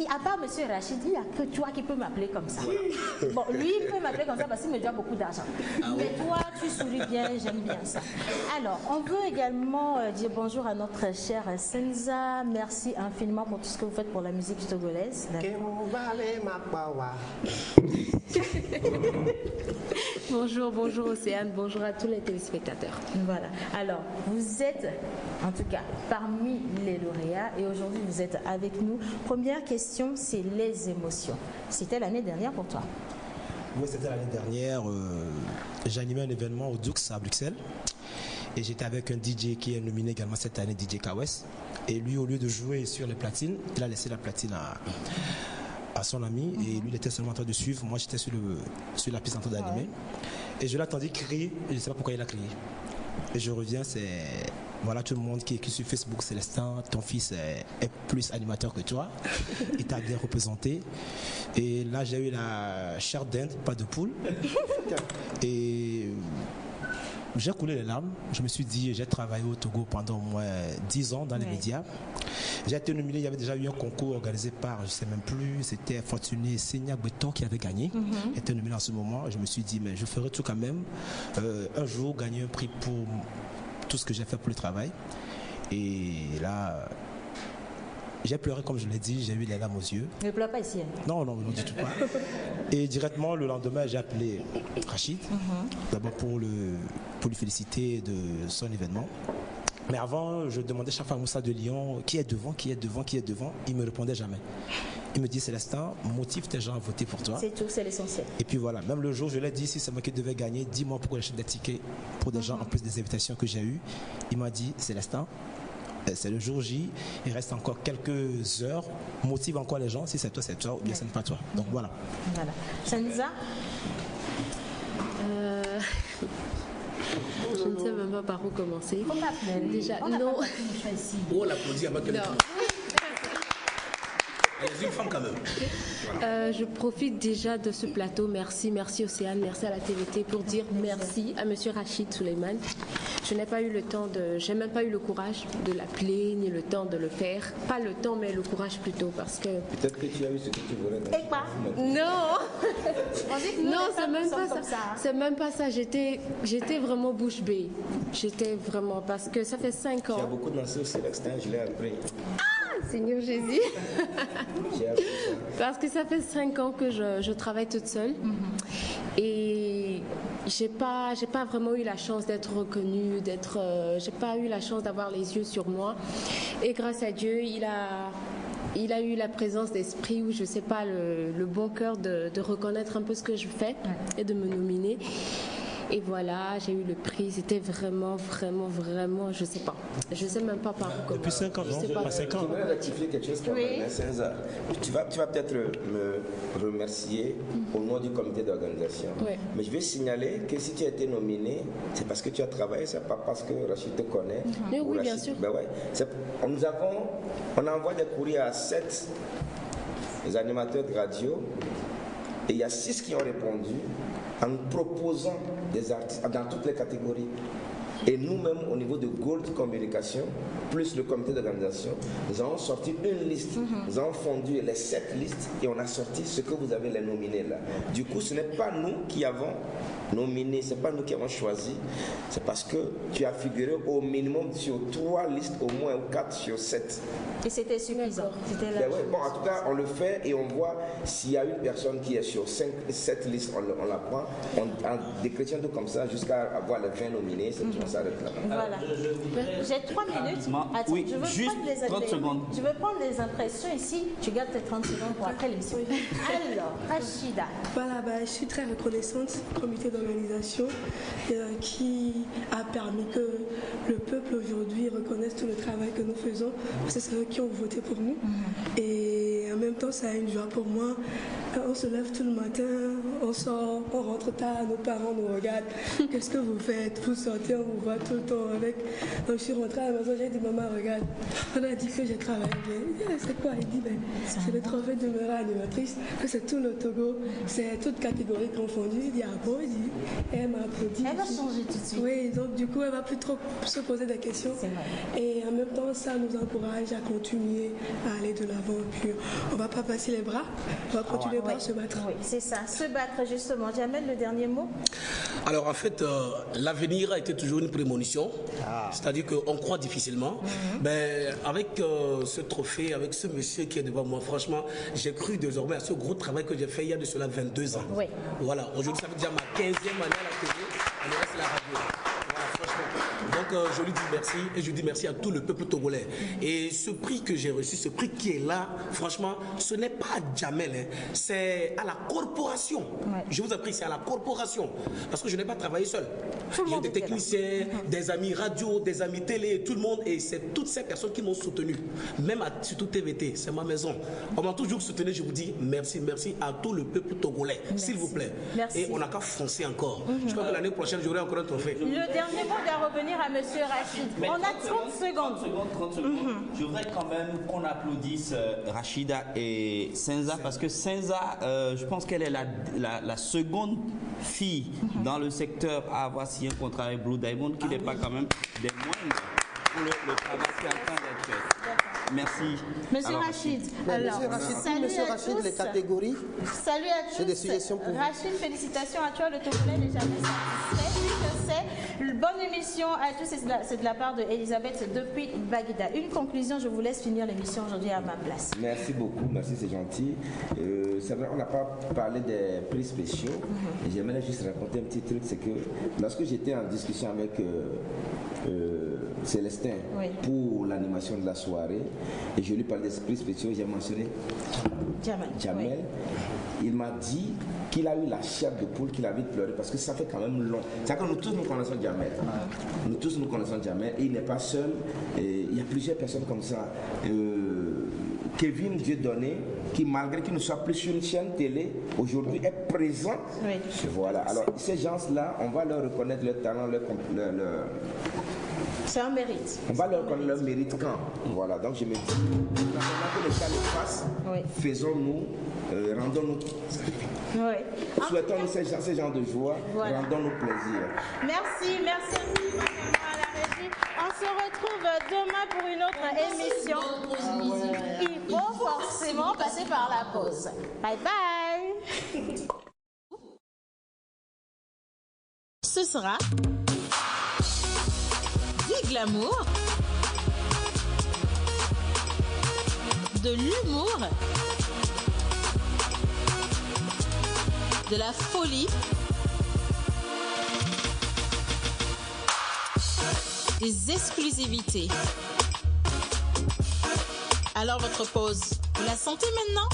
à part Monsieur Rachid, il n'y a que toi qui peux m'appeler comme ça. Bon, lui, il peut m'appeler comme ça parce qu'il me doit beaucoup d'argent. Mais toi, tu souris bien, j'aime bien ça. Alors, on veut également dire bonjour à notre chère Senza. Merci infiniment pour tout ce que vous faites pour la musique togolaise. Bonjour Océane, bonjour à tous les téléspectateurs. Voilà. Alors, vous êtes en tout cas parmi les lauréats et aujourd'hui vous êtes avec nous. Première question, c'est les émotions. C'était l'année dernière pour toi? Oui, c'était l'année dernière. J'animais un événement au Dux à Bruxelles et j'étais avec un DJ qui est nominé également cette année, DJ Kawes. Et lui, au lieu de jouer sur les platines, il a laissé la platine à son ami et lui il était seulement en train de suivre. Moi j'étais sur la piste en train d'animer et je l'ai crier et je ne sais pas pourquoi il a crié. Et je reviens, c'est voilà tout le monde qui écrit sur Facebook, Célestin, ton fils est plus animateur que toi, il t'a bien représenté. Et là j'ai eu la chair d'Inde, pas de poule. Et j'ai coulé les larmes. Je me suis dit, j'ai travaillé au Togo pendant au moins 10 ans dans les médias. J'ai été nominé, il y avait déjà eu un concours organisé par, je ne sais même plus, c'était Fortuné Seignac Beton qui avait gagné. Il était nominé en ce moment. Je me suis dit, mais je ferai tout quand même. Un jour, gagner un prix pour tout ce que j'ai fait pour le travail. Et là, j'ai pleuré comme je l'ai dit, j'ai eu les larmes aux yeux. Ne pleure pas ici. Non, du tout pas. Et directement, le lendemain, j'ai appelé Rachid, d'abord pour lui féliciter de son événement. Mais avant, je demandais chaque fois à Moussa de Lyon, qui est devant. Il ne me répondait jamais. Il me dit, Célestin, motive tes gens à voter pour toi. C'est tout, c'est l'essentiel. Et puis voilà, même le jour, je l'ai dit, si c'est moi qui devais gagner, dis-moi pourquoi j'achète des tickets pour des gens en plus des invitations que j'ai eues. Il m'a dit, Célestin, c'est le jour J, il reste encore quelques heures, motive encore les gens, si c'est toi, ou bien ce n'est pas toi. Donc voilà. Voilà. Senza? Je ne sais même pas par où commencer. Déjà, non. On l'applaudit avant qu'elle Elle est une femme quand même. Je profite déjà de ce plateau. Merci Océane, merci à la TVT pour dire merci à Monsieur Rachid Suleiman. je n'ai pas eu le temps j'ai même pas eu le courage de l'appeler, ni le temps de le faire. Pas le temps, mais le courage plutôt, parce que... Peut-être que tu as eu ce que tu voulais. Non. Non, c'est même pas ça. Ça. C'est même pas ça. J'étais vraiment bouche bée. J'étais vraiment, parce que ça fait 5 ans. Tu as beaucoup dansé aussi l'extérieur, je l'ai appris. Seigneur Jésus. Parce que ça fait 5 ans que je travaille toute seule. Et j'ai pas vraiment eu la chance d'être reconnue, j'ai pas eu la chance d'avoir les yeux sur moi. Et grâce à Dieu, il a eu la présence d'esprit, ou je sais pas, le bon cœur de reconnaître un peu ce que je fais et de me nominer. Et voilà, j'ai eu le prix. C'était vraiment, je sais pas. Je sais même pas par où commencer. Depuis 5 ans, non? Pas 5 ans. Je voudrais rectifier quelque chose quand même, César. Tu vas peut-être me remercier au nom du comité d'organisation. Mais je vais signaler que si tu as été nominé, c'est parce que tu as travaillé, c'est pas parce que Rachid te connaît. Oui, Rachid, bien sûr. Ben ouais. On envoie des courriers à 7 animateurs de radio, et il y a 6 qui ont répondu en nous proposant des artistes dans toutes les catégories. Et nous-mêmes, au niveau de Gold Communication, plus le comité d'organisation, nous avons sorti une liste. Nous avons fondu les 7 listes et on a sorti ce que vous avez les nominés là. Du coup, ce n'est pas nous qui avons nominé, ce n'est pas nous qui avons choisi. C'est parce que tu as figuré au minimum sur 3 listes, au moins, ou 4 sur 7. Et c'était suffisant. Bon, en tout cas, on le fait et on voit s'il y a une personne qui est sur 7 listes, on la prend, on décrétient tout comme ça jusqu'à avoir les 20 nominés. Ça s'arrête là. Voilà. J'ai 3 minutes. Attends, oui, juste 30 secondes. Je veux prendre les impressions ici. Tu gardes tes 30 secondes pour après l'émission. Alors, Rachida. Voilà, je suis très reconnaissante au comité d'organisation qui a permis que le peuple aujourd'hui reconnaisse tout le travail que nous faisons. Parce que c'est eux qui ont voté pour nous. Et en même temps, ça a une joie pour moi. On se lève tout le matin, on sort, on rentre tard, nos parents nous regardent. Qu'est-ce que vous faites? Vous sortez, on vous voit tout le temps avec. Donc je suis rentrée à la maison, j'ai dit maman regarde, on a dit que j'ai travaillé. C'est quoi? Il dit c'est le trophée de meilleure animatrice, que c'est tout le Togo, c'est toutes catégories confondues. Il dit ah bon, il dit, et elle m'a applaudi. Elle va changer tout de suite. Oui, donc du coup elle va plus trop se poser des questions. Et en même temps ça nous encourage à continuer à aller de l'avant. Puis on va pas passer les bras, on va continuer par se battre. Oui, c'est ça, se battre justement. J'amène le dernier mot. Alors en fait, l'avenir a été toujours une prémonition, c'est-à-dire qu'on croit difficilement. Mais avec ce trophée, avec ce monsieur qui est devant moi, franchement, j'ai cru désormais à ce gros travail que j'ai fait il y a de cela 22 ans. Oui. Voilà, aujourd'hui ça veut dire ma 15e année à la télé, et le reste c'est la radio. Voilà, franchement. Donc je lui dis merci et je dis merci à tout le peuple togolais. Et ce prix que j'ai reçu, ce prix qui est là, franchement, ce n'est pas à Jamel, c'est à la corporation. Je vous en prie, c'est à la corporation. Parce que je n'ai pas travaillé seul. Il y a des techniciens, des amis radio, des amis télé, tout le monde. Et c'est toutes ces personnes qui m'ont soutenu. Même surtout TVT, c'est ma maison. On m'a toujours soutenu, je vous dis merci, merci à tout le peuple togolais, s'il vous plaît. Merci. Et on n'a qu'à foncer encore. Je crois que l'année prochaine, j'aurai encore un trophée. Le dernier mot doit revenir à Monsieur Rachid. On a 30 secondes. Je voudrais quand même qu'on applaudisse Rachida et Senza parce que Senza, je pense qu'elle est la seconde fille dans le secteur à avoir signé un contrat avec Blue Diamond, qui n'est pas quand même des moindres pour le travail qui est en train d'être fait. Merci. Monsieur Rachid. Alors, Monsieur Rachid, les catégories. Salut à tous. J'ai des suggestions pour vous. Rachid, félicitations à toi, le Togolais n'est jamais satisfait. Oui, je sais. Bonne émission à tous. C'est de la part de Elisabeth depuis Baguida. Une conclusion, je vous laisse finir l'émission aujourd'hui à ma place. Merci beaucoup, merci, c'est gentil. C'est vrai, on n'a pas parlé des prix spéciaux. Et j'aimerais juste raconter un petit truc, c'est que lorsque j'étais en discussion avec Célestin pour l'animation de la soirée, et je lui parlais des prix spéciaux, j'ai mentionné Jamel. Il m'a dit qu'il a eu la chair de poule, qu'il a envie de pleurer parce que ça fait quand même long. C'est-à-dire que nous tous nous connaissons Jamel. Nous tous nous connaissons Jamel et il n'est pas seul. Et il y a plusieurs personnes comme ça. Kevin Dieudonné, qui malgré qu'il ne soit plus sur une chaîne télé, aujourd'hui est présent. Voilà. Alors ces gens-là, on va leur reconnaître leur talent, C'est un mérite. On va leur reconnaître leur mérite quand. Voilà, donc je me dis, maintenant que les cas le fassent, faisons-nous, rendons-nous, souhaitons-nous ces gens de joie, rendons-nous plaisir. Merci, merci à la régie. On se retrouve demain pour une autre émission. Il faut forcément passer par la pause. Bye bye. Ce sera du glamour, de l'humour, de la folie, des exclusivités. Alors votre pause, vous la sentez maintenant ?